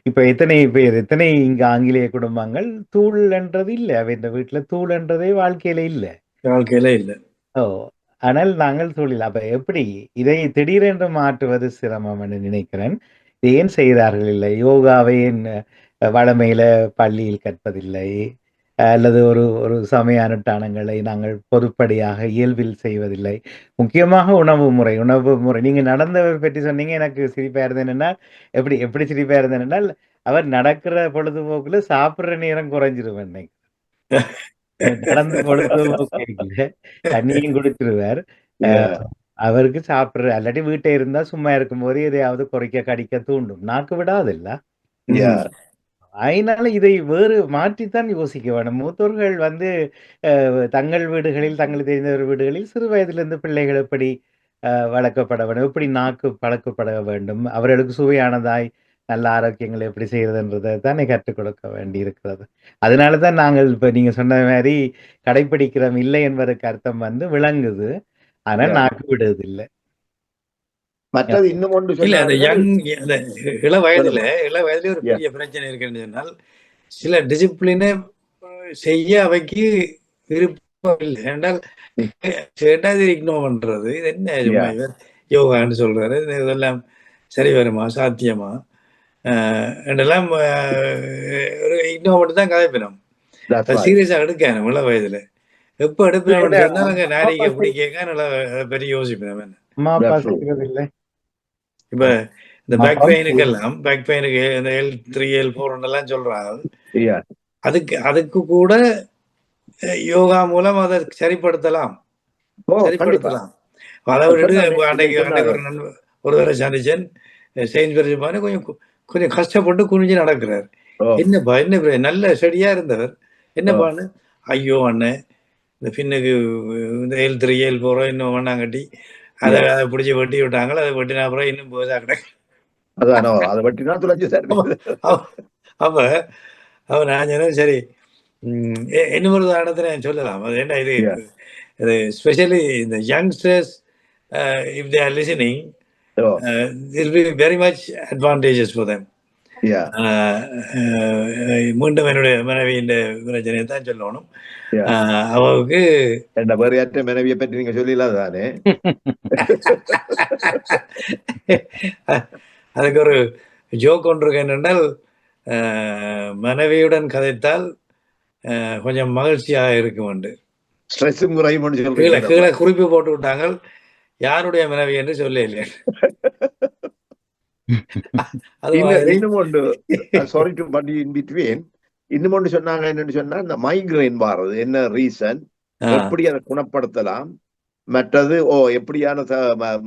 இப்ப எத்தனை இங்க ஆங்கிலேய குடும்பங்கள் தூள் என்றது இல்லை, அவ இந்த வீட்டுல தூள் என்றதே வாழ்க்கையில இல்லை. ஆனால் நாங்கள் தூளில். அப்ப எப்படி இதை திடீரென்று மாற்றுவது சிரமம் என்று நினைக்கிறேன். ஏன் செய்கிறார்கள் இல்லை? யோகாவை வளமையில பள்ளியில் கற்பதில்லை, அல்லது ஒரு சமய அனுஷ்டானங்களை நாங்கள் பொதுப்படியாக இயல்பில் செய்வதில்லை. முக்கியமாக உணவு முறை. நீங்க நடந்தவர் பற்றி சொன்னீங்க, எனக்கு சிரிப்பா இருந்தேன்னா எப்படி சிரிப்பா இருந்தேன்னா, அவர் நடக்கிற பொழுதுபோக்குல சாப்பிடுற நேரம் குறைஞ்சிருவேன். நடந்து பொழுதுபோக்கு தண்ணியும் குடிச்சிருவார். அவருக்கு சாப்பிடுற அல்லாட்டி வீட்டை இருந்தா சும்மா இருக்கும் போது எதையாவது குறைக்க கடிக்க தூண்டும், நாக்கு விடாது இல்ல. அதனால இதை வேறு மாற்றித்தான் யோசிக்க வேண்டும். மூத்தோர்கள் வந்து தங்கள் வீடுகளில், தங்களுக்கு தெரிந்தவர் வீடுகளில் சிறு வயதிலிருந்து பிள்ளைகள் எப்படி வளர்க்கப்பட வேண்டும், எப்படி நாக்கு பழக்கப்பட வேண்டும், அவர்களுக்கு சுவையானதாய் நல்ல ஆரோக்கியங்களை எப்படி செய்யறதுன்றதை தானே கற்றுக் கொடுக்க வேண்டி இருக்கிறது. அதனாலதான் நாங்கள் இப்ப நீங்க சொன்ன மாதிரி கடைபிடிக்கிறோம் இல்லை என்பதற்கு அர்த்தம் வந்து விளங்குது, ஆனா நாக்கு விடுறது இல்லை. மற்றது இன்னும் ஒன்று இல்ல, அந்த இள வயதுல ஒரு பெரிய பிரச்சனை இருக்குன்னு சொன்னால், சில டிசிப்ளினை செய்ய அவைக்கு விருப்பம் இல்லை என்றால் இக்னோர் பண்றது. இது என்ன யோகான்னு சொல்றாரு, இதெல்லாம் சரி வருமா, சாத்தியமா என்றெல்லாம் ஒரு இன்னும் தான் கதைப்பினோம். சீரியஸா எடுக்கணும் இள வயதுல. எப்ப எடுப்பினோம்னு சொன்னா நாங்க நாரிக்க பிடிக்க நல்லா பெரிய யோசிப்பேன். இப்ப இந்த பேக் பெயினுக்கெல்லாம் பேக் பெயினுக்கு இந்த L3 L4 எல்லாம் சொல்றாங்க. அதுக்கு கூட யோகா மூலம் அதை சரிப்படுத்தலாம். அதை விட்டுட்டு அன்னைக்கு ஒரு தடவை சந்திச்சேன் செயின்ஸ் கொஞ்சம் கஷ்டப்பட்டு குனிஞ்சு நடக்கிறார். என்னப்பா என்ன நல்ல செடியா இருந்தவர், என்னப்பான்னு ஐயோ அண்ணன் இந்த பின்னுக்கு இந்த L3 L4 இன்னும் வண்ணாங்கட்டி அதை பிடிச்சி வெட்டி விட்டாங்களோ, அதை வெட்டின அப்புறம் இன்னும் போதா கிடக்கு. அப்ப அப்ப நான் சொன்னேன் சரி இன்னும் ஒரு உதாரணத்தை நான் சொல்லலாம். அது என்ன இது ஸ்பெஷலி இந்த youngsters if they are listening it will be very much advantageous for them. மீண்டும் என்னுடைய மனைவியின் பிரச்சனையை தான் சொல்லணும். அவருக்கு வேறையாற்ற மனைவியை பற்றி நீங்க சொல்லலாம் தானே. அதுக்கு ஒரு ஜோக் ஒன்று இருக்கு என்னென்றால், மனைவியுடன் கதைத்தால் கொஞ்சம் மகிழ்ச்சியாக இருக்கும் உண்டு. கீழே குறிப்பு போட்டு விட்டாங்க, யாருடைய மனைவி என்று சொல்ல இல்லை. இன்னும் ஒன்று சொன்னாங்க, என்னன்னு சொன்னா இந்த மைக்ரைன் வாரது என்ன ரீசன், எப்படி அதை குணப்படுத்தலாம், மற்றது எப்படியான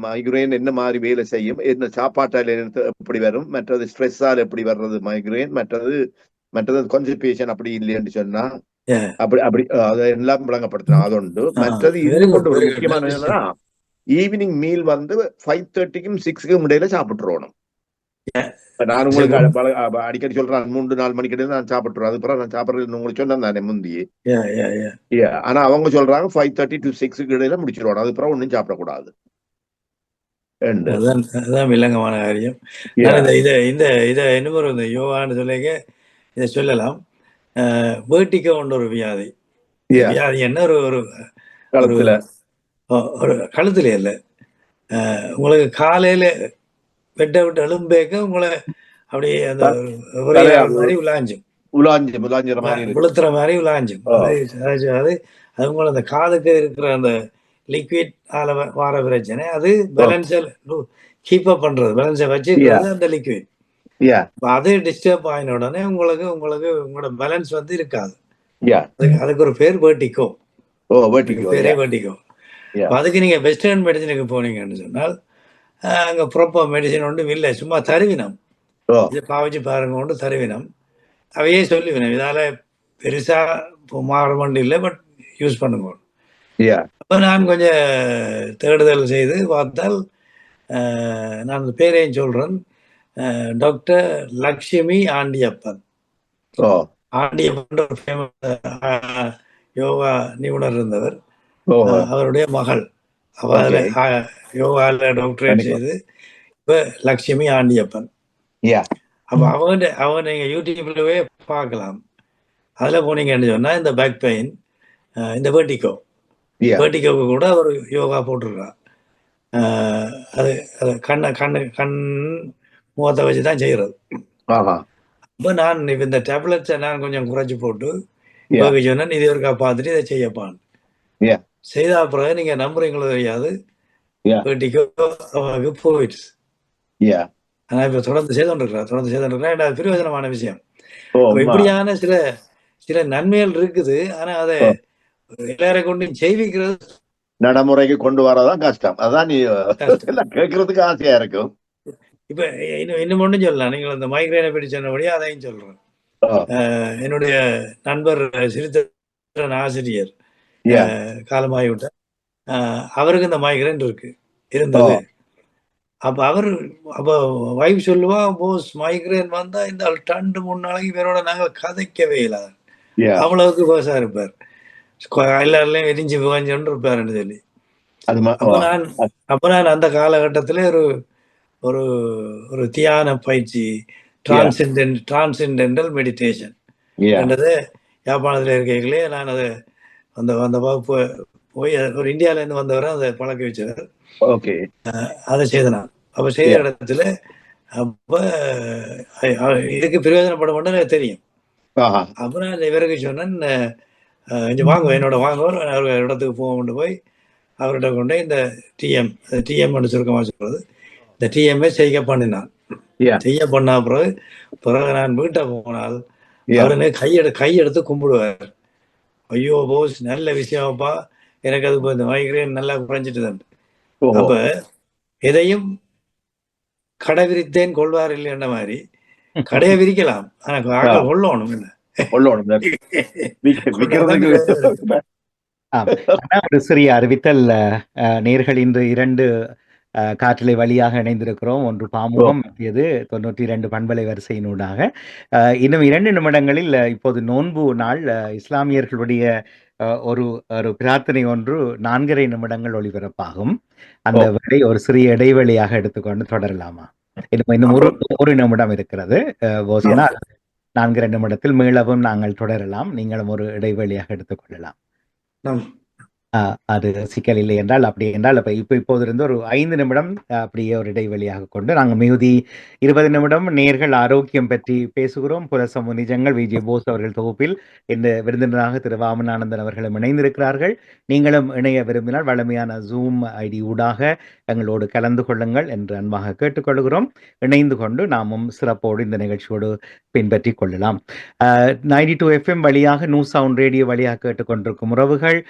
மைக்ரைன் என்ன மாதிரி வேலை செய்யும், என்ன சாப்பாட்டால் எப்படி வரும், மற்றது ஸ்ட்ரெஸ்ஸால் எப்படி வர்றது மைக்ரைன், மற்றது கான்ஸ்டிபேஷன் அப்படி இல்லைன்னு சொன்னா அப்படி அதெல்லாம் விளங்கப்படுத்தலாம். அது உண்டு. மற்றது இன்னும் கொண்டு ஒரு முக்கியமான என்னன்னா, ஈவினிங் மீல் 5:30க்கும் 6க்கும் இடையில சாப்பிட்டுருவோம். நான் உங்களுக்கு அடிக்கடி சொல்றேன், 3-4 மணிக்கு இடையில நான் சாப்பிட்டுருவேன். அதுக்கப்புறம் நான் சாப்பிட்றது உங்களுக்கு சொன்னேன் தானே முந்தி. ஆனா அவங்க சொல்றாங்க 5:30 to 6க்கு இடையில முடிச்சிருவாங்க, அதுக்கப்புறம் ஒன்னும் சாப்பிடக்கூடாது. அதுதான் வில்லங்கமான காரியம். இதை இன்னும் இந்த யோகான்னு சொல்லிக்க இதை சொல்லலாம். வேர்ட்டிகோன்ற ஒரு வியாதி என்ன, ஒரு கழுத்துல இல்லை, உங்களுக்கு காலையில வெட்ட விட்டு எழும்பேக்க உங்களை அப்படியே அந்த மாதிரி உலாஞ்சும் உளுத்துற மாதிரி உலாஞ்சும். அது உங்களை அந்த காதுக்கு இருக்கிற அந்த லிக்விட் வார பிரச்சனை, அது பேலன்ஸை கீப் அப் பண்றது, பேலன்ஸை வச்சுக்கிறது அந்த லிக்விட். அது டிஸ்டர்ப் ஆயின உடனே உங்களுக்கு உங்களோட பேலன்ஸ் இருக்காது. அதுக்கு ஒரு பேர் வேர்ட்டிகோ. பேரே வேர்ட்டிகோ. அதுக்கு நீங்க வெஸ்டர்ன் மெடிசனுக்கு போனீங்கன்னு சொன்னால் அங்க ப்ராப்பர் மெடிசன் ஒன்றும் இல்லை, சும்மா தருவினம், இதை பாவிச்சு பாருங்க ஒன்று தருவினம். அவையே சொல்லுவினம், இதால பெருசா மாற வேண்டிய இல்லை, பட் யூஸ் பண்ணுங்க. அப்ப நான் கொஞ்சம் தேடுதல் செய்து பார்த்தால் நான் பேரையும் சொல்றேன், டாக்டர் லக்ஷ்மி ஆண்டியப்பன். ஆண்டியப்பன் ஒரு ஃபேமஸ் யோகா நிபுணர் இருந்தவர். அவருடைய மகள் அவ யோகால டாக்டரேட் செய்து இப்ப லக்ஷ்மி ஆண்டியப்பன். அப்ப அவங்க நீங்க யூடியூப்லவே பார்க்கலாம். அதுல போனீங்கன்னு சொன்னா இந்த பேக் பெயின், இந்த வேர்ட்டிகோவுக்கு கூட அவர் யோகா போட்டிருக்கார். அது கண் முகத்தை வச்சுதான் செய்யறது. அப்ப நான் இந்த டேப்லெட்ஸை நான் கொஞ்சம் குறைச்சி போட்டு சொன்னேன், இது ஒருக்கா பார்த்துட்டு இதை செய்யப்பான். செய்த பிறகு நீங்க நம்புறீங்களோ தெரியாது, போயிடுச்சு. ஆனா இப்ப தொடர்ந்து செய்து பிரயோஜனமான விஷயம். இப்படியான சில நன்மைகள் இருக்குது. ஆனா அதை எல்லாரை கொண்டும் செய்விக்கிறது, நடைமுறைக்கு கொண்டு வரதான் கஷ்டம். அதான் நீ கேட்கறதுக்கு ஆசையா இருக்கும். இப்ப இன்னும் ஒன்றும் சொல்லலாம், நீங்கள் இந்த மைக்ரேனை பற்றி சொன்னபடியா அதையும் சொல்றேன். என்னுடைய நண்பர் சிறுத்தன் ஆசிரியர் காலமாகிவிட்ட, அவருக்கு இந்த மைக்ரேன் இருந்தது. அப்ப வைஃப் சொல்லுவா, போஸ் மைக்ரேன் வந்தா இந்த 2-3 நாளைக்கு பேரோட நாங்கள் கதைக்கவே இல்லை, அவ்வளவுக்கு போஸா இருப்பார், எல்லாருலயும் எரிஞ்சு புகஞ்சோன்னு இருப்பாருன்னு சொல்லி. அப்ப நான் அந்த காலகட்டத்திலே ஒரு தியான பயிற்சி, டிரான்சென்டென்டல் மெடிடேஷன் என்றது யாழ்ப்பாணத்தில் இருக்கைகளே நான் அதை அந்த வகுப்பு போய் ஒரு இந்தியாவிலேருந்து வந்தவரை அதை பழக்க வச்சவர். அதை செய்தேன். அப்ப செய்த இடத்துல அப்ப இதுக்கு பிரயோஜனப்பட மாட்டேன்னு எனக்கு தெரியும். அப்புறம் அந்த இவருக்கு சொன்னேன், இங்க வாங்க என்னோட வாங்க ஒரு இடத்துக்கு கொண்டு போய் அவர்கிட்ட கொண்டு இந்த டிஎம் சுருக்கமாக சொல்றது, இந்த டிஎம்ஏ செய்ய பண்ணினான். செய்ய பண்ண பிறகு நான் வீட்டை போனால் அவருன்னு கையெடுத்து கும்பிடுவார். ஐயோ போஸ், நல்ல விஷயமாப்பா, எனக்கு அது இந்த மைக்ரேன் நல்லா குறைஞ்சிட்டு. அப்ப எதையும் கடை விரித்தேன் கொள்வார் இல்லைன்ற மாதிரி கடையை விரிக்கலாம், ஆனா கொள்ளணும் இல்லை. ஒரு சிறிய அறிவித்தல். நேர்கள் இன்று 2 காற்றலை வழியாக இணைந்திருக்கிறோம். ஒன்று பாமுகம், மற்றது 92 பண்பலை வரிசையினூடாக. இன்னும் 2 நிமிடங்களில் இப்போது நோன்பு நாள், இஸ்லாமியர்களுடைய ஒரு பிரார்த்தனை ஒன்று 4.5 நிமிடங்கள் ஒளிபரப்பாகும். அந்த வரை ஒரு சிறிய இடைவெளியாக எடுத்துக்கொண்டு தொடரலாமா? இன்னும் ஒரு நிமிடம் இருக்கிறது. 4.5 நிமிடத்தில் மீளவும் நாங்கள் தொடரலாம். நீங்களும் ஒரு இடைவெளியாக எடுத்துக்கொள்ளலாம். அது சிக்கல் இல்லை என்றால், அப்படி என்றால் இப்போது இருந்து ஒரு 5 நிமிடம் அப்படியே ஒரு இடைவெளியாக கொண்டு நாங்கள் மிகுதி 20 நிமிடம் நேர்கள் ஆரோக்கியம் பற்றி பேசுகிறோம். புரசமு நிஜங்கள் விஜய் போஸ் அவர்கள் தொகுப்பில் இந்த விருந்தினராக திரு வாமனானந்தன் அவர்களும் இணைந்திருக்கிறார்கள். நீங்களும் இணைய விரும்பினால் வழமையான ஜூம் ஐடி ஊடாக எங்களோடு கலந்து கொள்ளுங்கள் என்று அன்பாக கேட்டுக்கொள்கிறோம். இணைந்து கொண்டு நாமும் சிறப்போடு இந்த நிகழ்ச்சியோடு பின்பற்றி கொள்ளலாம். 92 FM வழியாக நியூ சவுண்ட் ரேடியோ வழியாக கேட்டுக்கொண்டிருக்கும் உறவுகள்,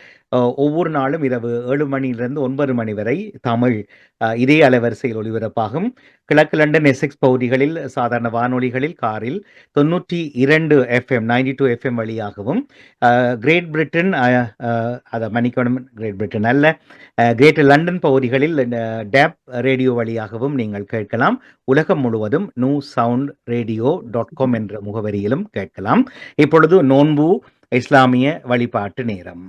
ஒவ்வொரு நாளும் இரவு 7 மணியிலிருந்து 9 மணி வரை தமிழ் இதே அலைவரிசையில் ஒலிபரப்பாகும். கிழக்கு லண்டன் எசெக்ஸ் பகுதிகளில் சாதாரண வானொலிகளில் காரில் 92 FM 92 FM வழியாகவும், கிரேட் பிரிட்டன் அதை மன்னிக்கணும், கிரேட் பிரிட்டன் அல்ல, கிரேட்டர் லண்டன் பகுதிகளில் டேப் ரேடியோ வழியாகவும் நீங்கள் கேட்கலாம். உலகம் முழுவதும் newsoundradio.com என்ற முகவரியிலும் கேட்கலாம். இப்பொழுது நோன்பு இஸ்லாமிய வழிபாட்டு நேரம்.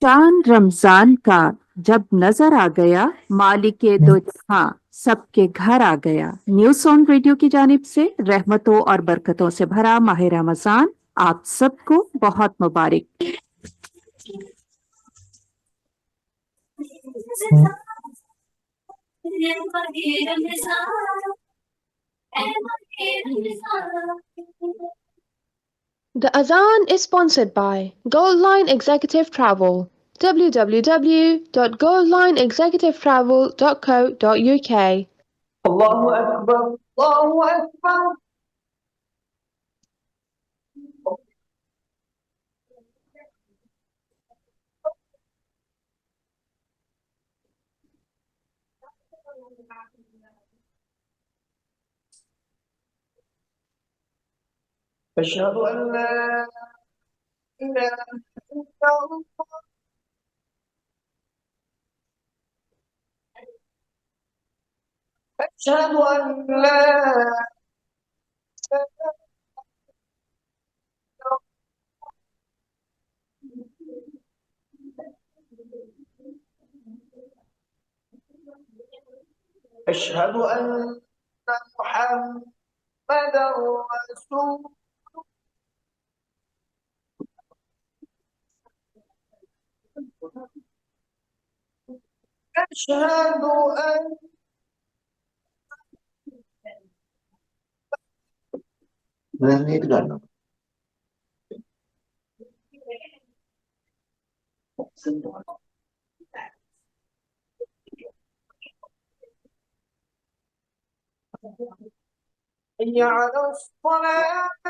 चांद रमजान का जब नजर आ गया, मालिके दो जहां सबके घर आ गया। न्यू साउंड रेडियो की जानिब से रहमतों और बरकतों से भरा माह रमजान आप सबको बहुत मुबारक। The Azan is sponsored by Goldline Executive Travel. www.goldlineexecutivetravel.co.uk. Allahu Akbar, Allahu Akbar. أشهد أن لا إله إلا الله. أشهد أن لا أشهد أن محمدا رسول أشهد أن حي على الصلاة.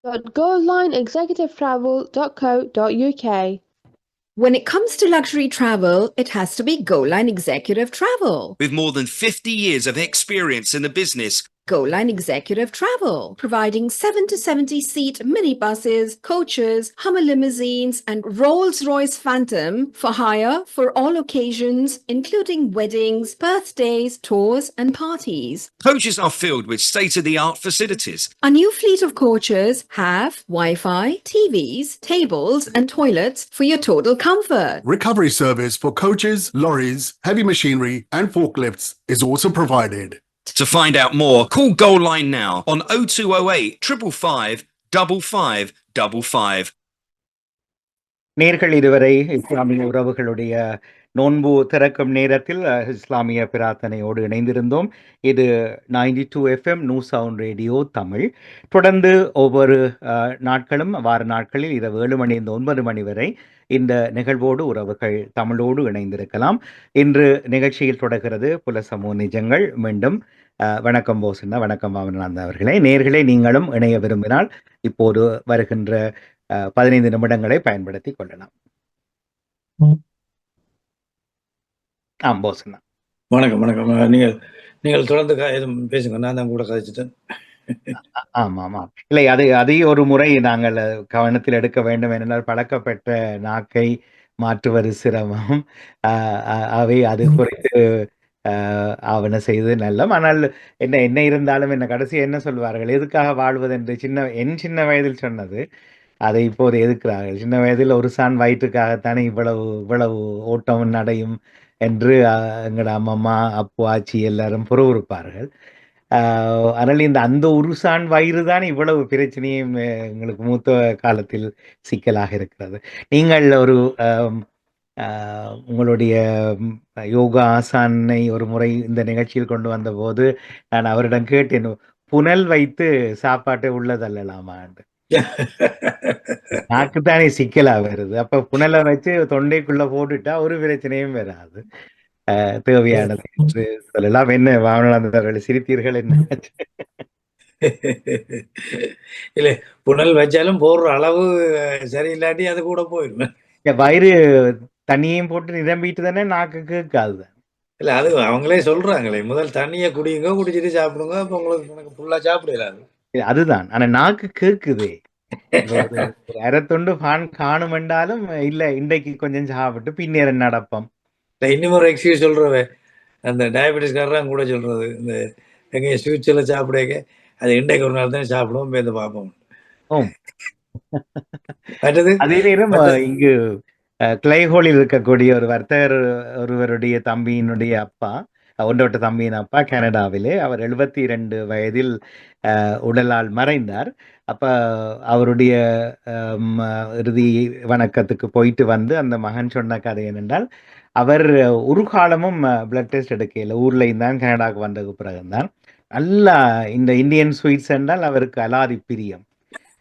www.goldlineexecutivetravel.co.uk. When it comes to luxury travel, it has to be GoLine Executive Travel. With more than 50 years of experience in the business, GoLine Executive Travel, providing 7 to 70-seat minibuses, coaches, Hummer limousines, and Rolls-Royce Phantom for hire for all occasions, including weddings, birthdays, tours, and parties. coaches are filled with state-of-the-art facilities. A new fleet of coaches have Wi-Fi, TVs, tables, and toilets for your total comfort. Recovery service for coaches, lorries, heavy machinery, and forklifts is also provided. To find out more, call Goal Line now on 0208 555 5555. நேர்கள் இதுவரை இஸ்லாமிய உறவுகளுடைய நோன்பு திறக்கும் நேரத்தில் இஸ்லாமிய பிரார்த்தனையோடு இணைந்திருந்தோம். இது 92 FM new sound radio Tamil. தொடர்ந்து ஒவ்வொரு நாட்களும் வார நாட்களில் இரவு 7 மணியிலிருந்து 9 மணி வரை இந்த நிகழ்வோடு உறவுகள் தமிழோடு இணைந்திருக்கலாம். இன்று நிகழ்ச்சியில் தொடர்கிறது புலசமூக நிஜங்கள். மீண்டும் வணக்கம் போசன்னா, வணக்கம் வாமனநாதன் அவர்களே. நேர்களே, நீங்களும் இணைய விரும்பினால் இப்போது வருகின்ற 15 நிமிடங்களை பயன்படுத்தி கொள்ளலாம். போசன்னா. வணக்கம் வணக்கம். நீங்கள் தொடர்ந்து பேசுங்க, நான் தான் கூட கதைச்சிட்டேன். ஆமாம். இல்லை, அதையும் ஒரு முறை நாங்கள் கவனத்தில் எடுக்க வேண்டும். என்றால் பழக்கப்பட்ட நாக்கை மாற்றுவது சிரமம். அவை அது குறித்து ஆவண செய்து நல்லம். ஆனால் என்ன இருந்தாலும் என்ன கடைசி என்ன சொல்வார்கள், எதுக்காக வாழ்வது என்று என் சின்ன வயதில் சொன்னது அதை இப்போது எதிர்க்கிறார்கள். சின்ன வயதில் ஒரு சான் வயிற்றுக்காகத்தானே இவ்வளவு ஓட்டமும் நடையும் என்று எங்களோட அம்மம்மா அப்போ ஆச்சி எல்லாரும் புறவுறுப்பார்கள். அதனால் அந்த ஒரு சான் வயிறு தான் இவ்வளவு பிரச்சனையும் எங்களுக்கு மூத்த காலத்தில் சிக்கலாக இருக்கிறது. நீங்கள் ஒரு உங்களுடைய யோகா ஆசானை ஒரு முறை இந்த நிகழ்ச்சியில் கொண்டு வந்தபோது நான் அவரிடம் கேட்டேன், புனல் வைத்து சாப்பாட்டை உள்ளதல்லலாமான்னு. நாக்குத்தானே சிக்கலா வருது, அப்ப புனலை வச்சு தொண்டைக்குள்ள போட்டுட்டா ஒரு பிரச்சனையும் வராது, தேவையானது என்று சொல்லலாம். என்ன வாமனநாதன் சிரித்தீர்கள்? என்ன இல்ல, புனல் வச்சாலும் போடுற அளவு சரியில்லாட்டி அது கூட போயிடும். வயிறு தண்ணியையும் போட்டு நிரம்பிட்டு தானே நாக்கு கேட்காது. இல்ல, அது அவங்களே சொல்றாங்களே, முதல் தண்ணியை குடிங்க, குடிச்சிட்டு சாப்பிடுங்க, அப்ப உங்களுக்கு ஃபுல்லா சாப்பிடலாம். அதுதான், ஆனா நாக்கு கேக்குதே. அரைத்தொண்டு பான் காணும் என்றாலும் இல்ல, இன்றைக்கு கொஞ்சம் சாப்பிட்டு பின்னேற நடப்போம். இன்னும் ஒரு எக்ஸ்கியூஸ் சொல்றவே, அந்த டயபெட்டிஸ்காரன் கூட சொல்றது, இந்த எங்க ஸ்வீட்ஸ்ல சாப்பிடுங்க, அது இன்றைக்கு ஒரு நாள் தான் சாப்பிடுவோம், பேருந்து பார்ப்போம். அதே நேரம் இங்கு கிளைஹோலில் இருக்கக்கூடிய ஒரு வர்த்தகர் ஒருவருடைய தம்பியினுடைய அப்பா, ஒன்றோட்ட தம்பியின் அப்பா கனடாவிலே, அவர் 72 வயதில் உடலால் மறைந்தார். அப்ப அவருடைய இறுதி வணக்கத்துக்கு போயிட்டு வந்து அந்த மகன் சொன்ன கதை என்னென்றால், அவர் ஒரு காலமும் பிளட் டெஸ்ட் எடுக்கல, ஊர்ல இருந்தான், கனடாவுக்கு வந்ததுக்கு பிறகுதான். நல்லா இந்த இந்தியன் ஸ்வீட்ஸ் என்றால் அவருக்கு அலாதி பிரியம்.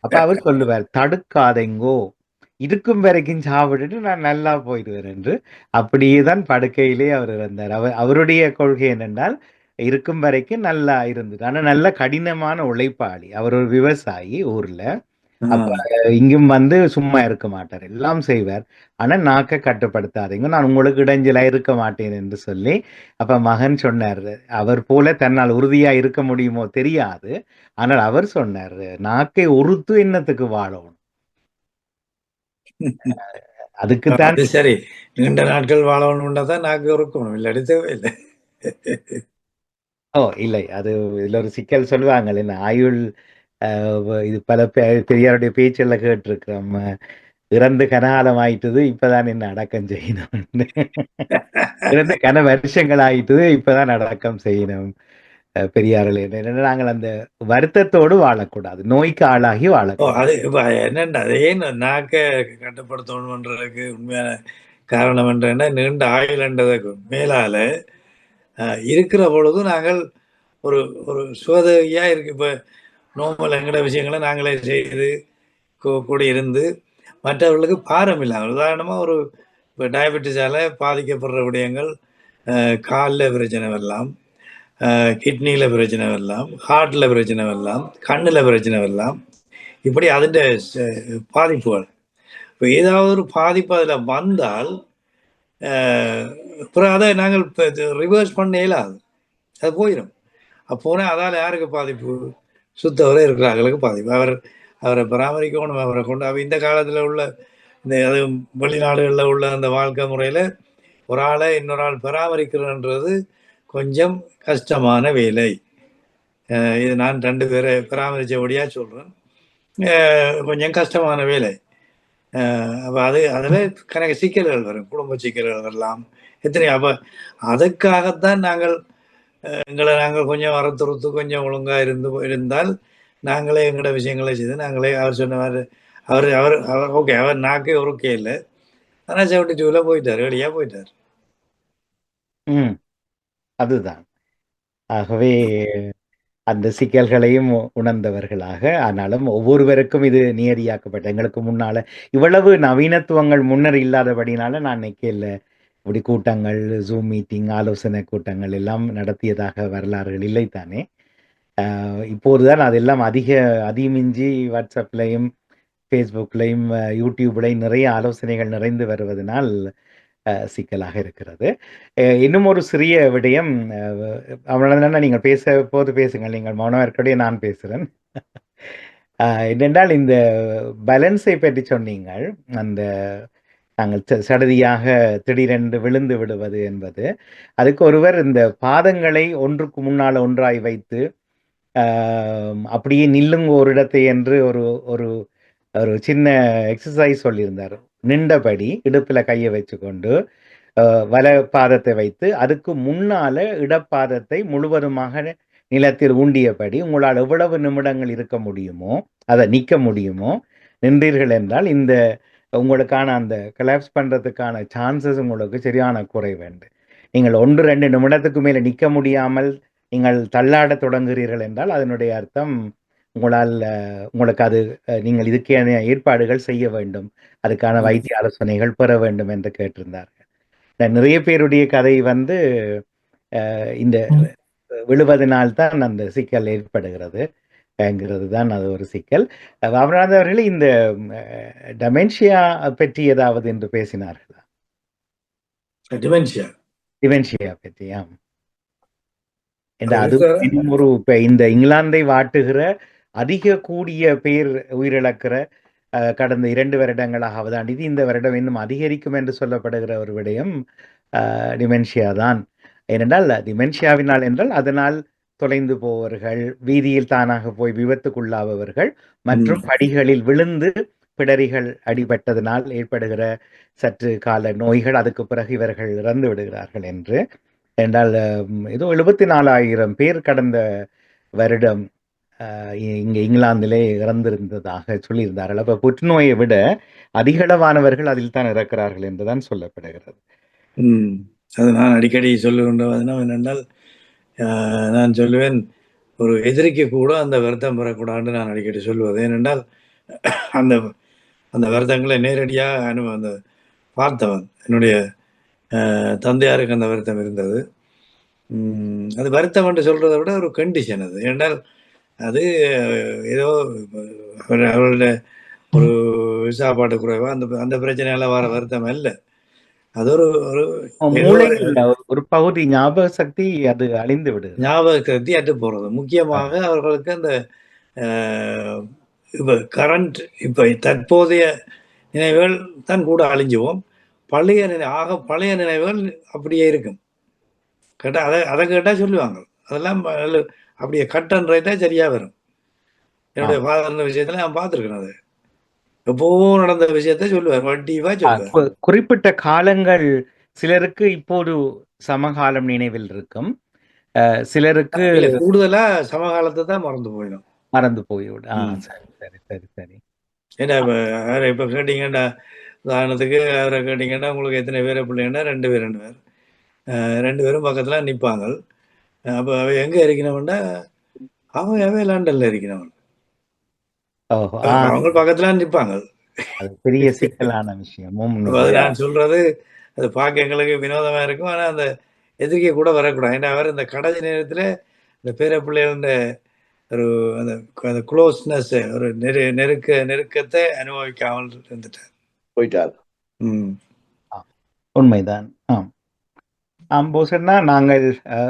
அப்ப அவர் சொல்லுவார், தடுக்காதெங்கோ, இருக்கும் வரைக்கும் சாப்பிட்டுட்டு நான் நல்லா போயிடுவேன் என்று. அப்படியே தான் படுக்கையிலே அவர் இருந்தார். அவருடைய கொள்கை என்னென்றால், இருக்கும் வரைக்கும் நல்லா இருந்தது. ஆனா நல்ல கடினமான உழைப்பாளி. அவர் ஒரு விவசாயி ஊர்ல. அப்ப இங்கும் வந்து சும்மா இருக்க மாட்டார், எல்லாம் செய்வார். ஆனா நாக்க கட்டுப்படுத்தாதீங்க, நான் உங்களுக்கு இடைஞ்சலா இருக்க மாட்டேன் என்று சொல்லி. அப்ப மகன் சொன்னார், அவர் போல தன்னால் உறுதியா இருக்க முடியுமோ தெரியாது, ஆனால் அவர் சொன்னார், நாக்கை ஒருத்து என்னத்துக்கு வாழணும், அதுக்குத்தான். சரி, நீண்ட நாட்கள் வாழணும்னா தான் நாக்கு இருக்கணும், இல்லாட்டி தேவையில்லை. இல்லை, அது இதுல ஒரு சிக்கல் சொல்லுவாங்க, என்ன ஆயுள், இது பல பெரியாருடைய பேச்செல்ல கேட்டிருக்கிறோம், இறந்து கனகாலம் ஆயிட்டது, இப்பதான் என்ன அடக்கம் செய்யணும், இறந்து கன வருஷங்கள் ஆயிட்டது, இப்பதான் அடக்கம் செய்யணும். பெரியார்கள் என்ன, நாங்கள் அந்த வருத்தத்தோடு வாழக்கூடாது, நோய்க்கு ஆளாகி வாழக்கூடாது. அது என்னண்டா, அதே நாக்க கட்டுப்படுத்தணும்ன்றதுக்கு உண்மையான காரணம் என்றா, நீண்ட ஆயுள்ன்றதுக்கு மேலால இருக்கிற பொழுது நாங்கள் ஒரு சுவதையா இருக்கு. இப்ப நோமல் எங்கட விஷயங்களை நாங்களே செய்து கூட இருந்து மற்றவர்களுக்கு பாரம் இல்லாமல், உதாரணமா இப்போ டயபெட்டிஸால பாதிக்கப்படுற விடயங்கள், காலில் பிரச்சனை வரலாம், கிட்னியில் பிரச்சனை வரலாம், ஹார்ட்டில் பிரச்சனை வரலாம், கண்ணில் பிரச்சனை வரலாம். இப்படி அதிൻ്റെ பாதிப்புகள். இப்போ ஏதாவது ஒரு பாதிப்பு அதில் வந்தால் அப்புறம் அதை நாங்கள் இப்போ ரிவர்ஸ் பண்ண இயலாது, அது போயிடும். அப்போனால் அதால் யாருக்கு பாதிப்பு? சுத்தவரை இருக்கிறார்களுக்கு பாதிப்பு. அவரை பராமரிக்கணும், அவரை கொண்டு இந்த காலத்தில் உள்ள இந்த அது வெளிநாடுகளில் உள்ள அந்த வாழ்க்கை முறையில் ஒரு ஆளை இன்னொரு ஆள் பராமரிக்கிறன்றது கொஞ்சம் கஷ்டமான வேலை. இது நான் 2 பேரை பராமரித்தபடியாக சொல்கிறேன். கொஞ்சம் கஷ்டமான வேலை. அப்போ அதில் கணக்கு சிக்கல்கள் வரும், குடும்ப சிக்கல்கள் வரலாம், எத்தனை. அப்போ அதுக்காகத்தான் நாங்கள் கொஞ்சம் அறத்துறுத்து கொஞ்சம் ஒழுங்காக இருந்தால் நாங்களே எங்களோட விஷயங்களை செய்து நாங்களே அவர் சொன்ன மாதிரி அவர் ஓகே, அவர் நாக்கே ஒருக்கே இல்லை, ஆனால் 72 போயிட்டார், வெளியாக போயிட்டார். அதுதான். ஆகவே அந்த சிக்கல்களையும் உணர்ந்தவர்களாக, ஆனாலும் ஒவ்வொருவருக்கும் இது நியதியாக்கப்பட்ட எங்களுக்கு முன்னால இவ்வளவு நவீனத்துவங்கள் முன்னர் இல்லாதபடினால நான் நினைக்கல இப்படி கூட்டங்கள், ஜூம் மீட்டிங், ஆலோசனை கூட்டங்கள் எல்லாம் நடத்தியதாக வரலாறுகள் இல்லை தானே. இப்போதுதான் அதெல்லாம் அதிகமிஞ்சி வாட்ஸ்அப்லையும் ஃபேஸ்புக்லையும் யூடியூப்லையும் நிறைய ஆலோசனைகள் நிறைந்து வருவதனால் சிக்கலாக இருக்கிறது. இன்னும் ஒரு சிறிய விடயம், அவ்வளவுதான். நீங்கள் போது பேசுங்கள், நீங்கள் மௌனமாக இருக்கக்கூடிய நான் பேசுகிறேன். என்னென்றால் இந்த பேலன்ஸை பற்றி சொன்னீங்கள். அந்த நாங்கள் சடதியாக திடீரென்று விழுந்து விடுவது என்பது, அதுக்கு ஒருவர் இந்த பாதங்களை ஒன்றுக்கு முன்னால் ஒன்றாய் வைத்து அப்படியே நில்லுங்க ஒரு இடத்தை என்று ஒரு ஒரு சின்ன எக்ஸசைஸ் சொல்லியிருந்தார். நின்றபடி இடுப்பில் கையை வச்சுக்கொண்டு வல பாதத்தை வைத்து அதுக்கு முன்னால இடப்பாதத்தை முழுவதுமாக நிலத்தில் ஊண்டியபடி உங்களால் எவ்வளவு நிமிடங்கள் இருக்க முடியுமோ, அதை நிற்க முடியுமோ நின்றீர்கள் என்றால் இந்த உங்களுக்கான அந்த கொலாப்ஸ் பண்ணுறதுக்கான சான்சஸ் உங்களுக்கு சரியான குறைவேண்டு. நீங்கள் 1-2 நிமிடத்துக்கு மேலே நிற்க முடியாமல் நீங்கள் தள்ளாட தொடங்குகிறீர்கள் என்றால் அதனுடைய அர்த்தம் உங்களுக்கு அது நீங்கள் இதுக்கான ஏற்பாடுகள் செய்ய வேண்டும், அதுக்கான வைத்திய ஆலோசனைகள் பெற வேண்டும் என்று கேட்டிருந்தார்கள். நிறைய பேருடைய கதை இந்த விழுவதனால்தான் அந்த சிக்கல் ஏற்படுகிறது என்கிறது தான் அது ஒரு சிக்கல். அவர்களே இந்த டெமென்ஷியா பற்றி ஏதாவது என்று பேசினார்களா? டிமென்ஷியா பற்றியா? அது ஒரு இந்த இங்கிலாந்தை வாட்டுகிற அதிக கூடிய பேர் உயிரிழக்கிற கடந்த 2 வருடங்களாக அவதாண்டி இந்த வருடம் இன்னும் அதிகரிக்கும் என்று சொல்லப்படுகிற ஒரு விடயம் டிமென்ஷியா தான். ஏனென்றால் டிமென்ஷியாவினால் என்றால் அதனால் தொலைந்து போவர்கள், வீதியில் தானாக போய் விபத்துக்குள்ளாபவர்கள் மற்றும் படிகளில் விழுந்து பிடரிகள் அடிபட்டதனால் ஏற்படுகிற சற்று கால நோய்கள், அதுக்கு பிறகு இவர்கள் இறந்து விடுகிறார்கள் என்று. என்றால் ஏதோ 74,000 பேர் கடந்த வருடம் இங்கே இங்கிலாந்திலே இறந்திருந்ததாக சொல்லியிருந்தார்கள். அப்போ புற்றுநோயை விட அதிகளவானவர்கள் அதில் தான் இறக்கிறார்கள் என்றுதான் சொல்லப்படுகிறது. அது நான் அடிக்கடி சொல்லுகின்ற என்னென்றால் நான் சொல்லுவேன், ஒரு எதிரிக்கு கூட அந்த வருத்தம் பெறக்கூடாதுன்னு நான் அடிக்கடி சொல்லுவது. ஏனென்றால் அந்த அந்த வருத்தங்களை நேரடியாக அந்த பார்த்தவன் என்னுடைய தந்தையாருக்கு அந்த வருத்தம் இருந்தது. அது வருத்தம் என்று சொல்கிறத விட ஒரு கண்டிஷன் அது. ஏனென்றால் அது ஏதோ அவரோட ஒரு சாப்பாட்டு குறைவா அந்த பிரச்சனையால வர வருத்தம் இல்லை. அது ஒரு பகுதி ஞாபக சக்தி அது அழிந்து விடுது, ஞாபக சக்தி அற்று போறது. முக்கியமாக அவர்களுக்கு அந்த இப்ப கரண்ட் இப்ப தற்போதைய நினைவுகள் தான் கூட அழிஞ்சுவோம். பழைய நினைவுகள் அப்படியே இருக்கும். கேட்டா அதை கேட்டா சொல்லுவாங்க, அதெல்லாம் அப்படியே கட் அண்ட் ரைட்டா சரியா வரும். என்னுடைய ஃபாதர் விஷயத்துல நான் பார்த்துருக்கேன். அது எப்போவோ நடந்த விஷயத்த சொல்லுவார், வட்டிவா சொல்லுவார். குறிப்பிட்ட காலங்கள் சிலருக்கு இப்போது சமகாலம் நினைவில் இருக்கும், சிலருக்கு கூடுதலா சமகாலத்தை தான் மறந்து போய்விடும். சரி சரி சரி சரி. ஏன்னா இப்ப கேட்டீங்கன்னா, உதாரணத்துக்கு அவரை கேட்டீங்கன்னா உங்களுக்கு எத்தனை பேரை பிள்ளைங்கன்னா 2 பேர் 2 பேரும் பக்கத்துல நிற்பாங்க. அப்போ அவ எங்க இருக்கணும்னா அவன் லண்டன்ல இருக்கணும். அவங்க பக்கத்துல நிற்பாங்க. பெரிய சிக்கலான விஷயமும் நான் சொல்றது அது பார்க்க எங்களுக்கு வினோதமா இருக்கும். ஆனா அந்த எதிர்க்கை கூட வரக்கூடாது. ஏன்னா அவர் இந்த கடைசி நேரத்துல இந்த பேர பிள்ளைகள ஒரு அந்த அந்த க்ளோஸ்னஸ் ஒரு நெருக்கத்தை அனுபவிக்காமல் இருந்துட்டார், போயிட்டார். உண்மைதான். போசன்னா நாங்கள்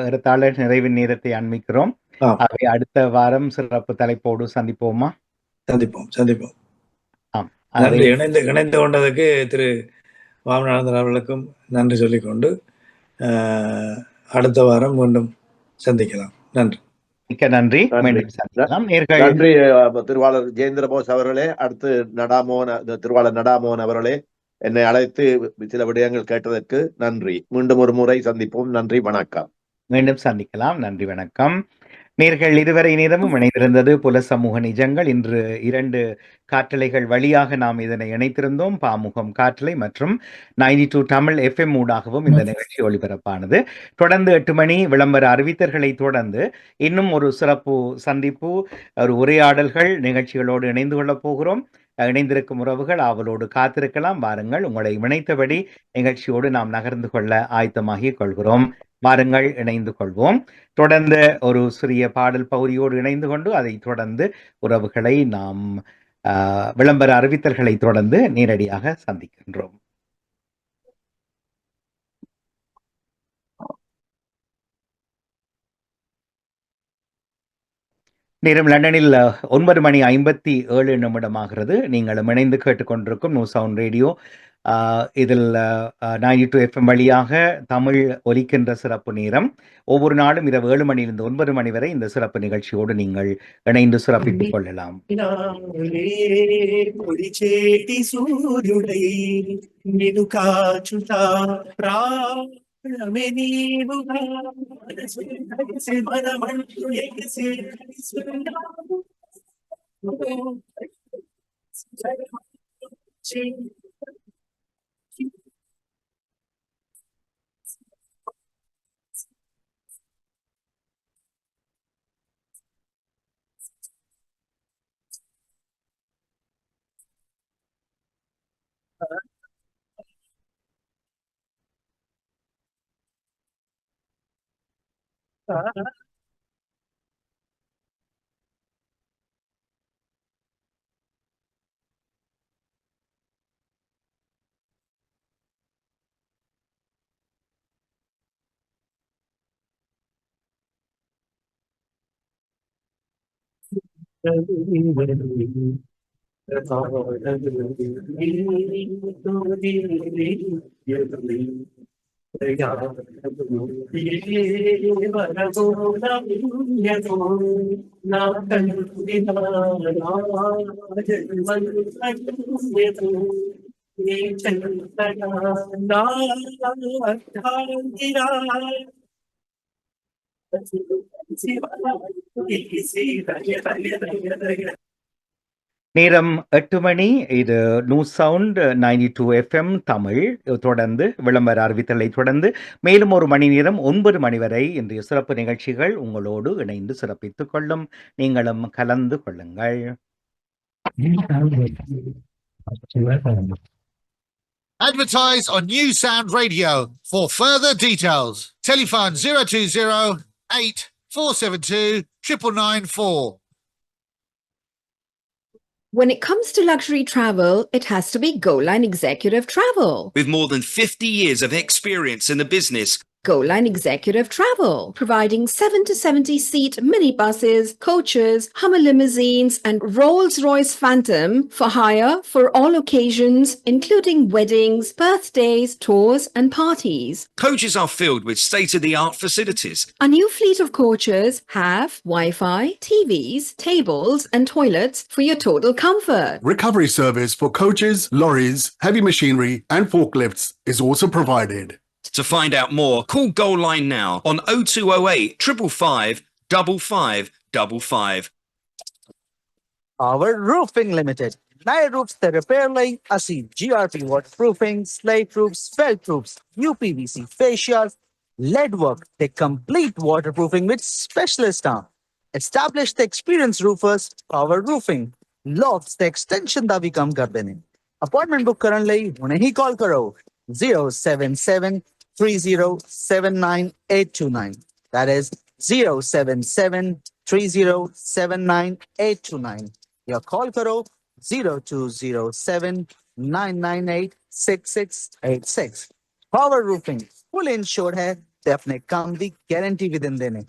ஏறத்தாழ நிறைவு நேரத்தை அண்மிக்கிறோம். அவை அடுத்த வாரம் சிறப்பு தலைப்போடு சந்திப்போமா? சந்திப்போம். நன்றி. இணைந்து கொண்டதுக்கு திரு வாமநாதன் அவர்களுக்கும் நன்றி சொல்லிக்கொண்டு அடுத்த வாரம் மீண்டும் சந்திக்கலாம். நன்றி. மிக்க நன்றி. மீண்டும் சந்திக்கலாம். நன்றி திருவாளர் ஜெயேந்திர போஸ் அவர்களே. அடுத்து திருவாளர் நடாமோகன் அவர்களே, என்னை அழைத்து சில விடயங்கள் கேட்டதற்கு நன்றி. மீண்டும் ஒரு முறை சந்திப்போம். நன்றி, வணக்கம். மீண்டும் சந்திக்கலாம். நன்றி, வணக்கம். நேர்கள் இதுவரை நேரமும் இணைந்திருந்தது புல சமூக நிஜங்கள். இன்று 2 காற்றலைகள் வழியாக நாம் இதனை இணைத்திருந்தோம். பாமுகம் காற்றலை மற்றும் 92 தமிழ் FM ஊடாகவும் இந்த நிகழ்ச்சி ஒளிபரப்பானது. தொடர்ந்து 8 மணி விளம்பர அறிவித்தல்களை தொடர்ந்து இன்னும் ஒரு சிறப்பு சந்திப்பு, ஒரு உரையாடல்கள் நிகழ்ச்சிகளோடு இணைந்து கொள்ளப் போகிறோம். இணைந்திருக்கும் உறவுகள் ஆவலோடு காத்திருக்கலாம். வாருங்கள், உங்களை இணைத்தபடி நிகழ்ச்சியோடு நாம் நகர்ந்து கொள்ள ஆயத்தமாகிக் கொள்கிறோம். வாருங்கள், இணைந்து கொள்வோம். தொடர்ந்து ஒரு சிறிய பாடல் பகுதியோடு இணைந்து கொண்டு அதை தொடர்ந்து உறவுகளை நாம் விளம்பர அறிவித்தல்களை தொடர்ந்து நேரடியாக சந்திக்கின்றோம். நேரம் லண்டனில் 9 மணி 57 நிமிடமாகிறது. நீங்களும் இணைந்து கேட்டுக்கொண்டிருக்கும் நியூ சவுண்ட் ரேடியோ. இதில் 92 FM வழியாக தமிழ் ஒலிக்கின்ற சிறப்பு நேரம். ஒவ்வொரு நாளும் இரவு 7 மணியிலிருந்து 9 மணி வரை இந்த சிறப்பு நிகழ்ச்சியோடு நீங்கள் இணைந்து சிறப்பித்துக் கொள்ளலாம். நேரம் 8 மணி. இது நியூ சவுண்ட் 92 FM தமிழ். தொடர்ந்து விளம்பர அறிவித்தலை தொடர்ந்து மேலும் ஒரு மணி நேரம் 9 மணி வரை இன்றைய சிறப்பு நிகழ்ச்சிகள் உங்களோடு இணைந்து சிறப்பித்துக் கொள்ளும். நீங்களும் கலந்து கொள்ளுங்கள். Advertise on New Sound Radio. For further details, telephone 020 8472 994. When it comes to luxury travel, it has to be GoLine Executive Travel. With more than 50 years of experience in the business, GoLine Executive Travel, providing 7 to 70 seat minibuses, coaches, Hummer limousines, and Rolls-Royce Phantom for hire for all occasions, including weddings, birthdays, tours, and parties. coaches are filled with state-of-the-art facilities. A new fleet of coaches have Wi-Fi, TVs, tables, and toilets for your total comfort. Recovery service for coaches, lorries, heavy machinery, and forklifts is also provided. To find out more, call Goal Line now on 0208 555 5555. Our Roofing Limited. Naya Roofs, the repair line, ASI, GRP waterproofing, slate roofs, felt roofs, UPVC, fascia, lead work, the complete waterproofing with specialist staff. Established experienced roofers, our roofing. Lofts, the extension that we come karte hain. Appointment book karan lai hune hi call karo 077 3079 829. That is 0773079 या कॉल करो 0207-998-6686. पावर रूफिंग फुल इंश्योर है ते अपने काम दी गारंटी भी देंदे ने।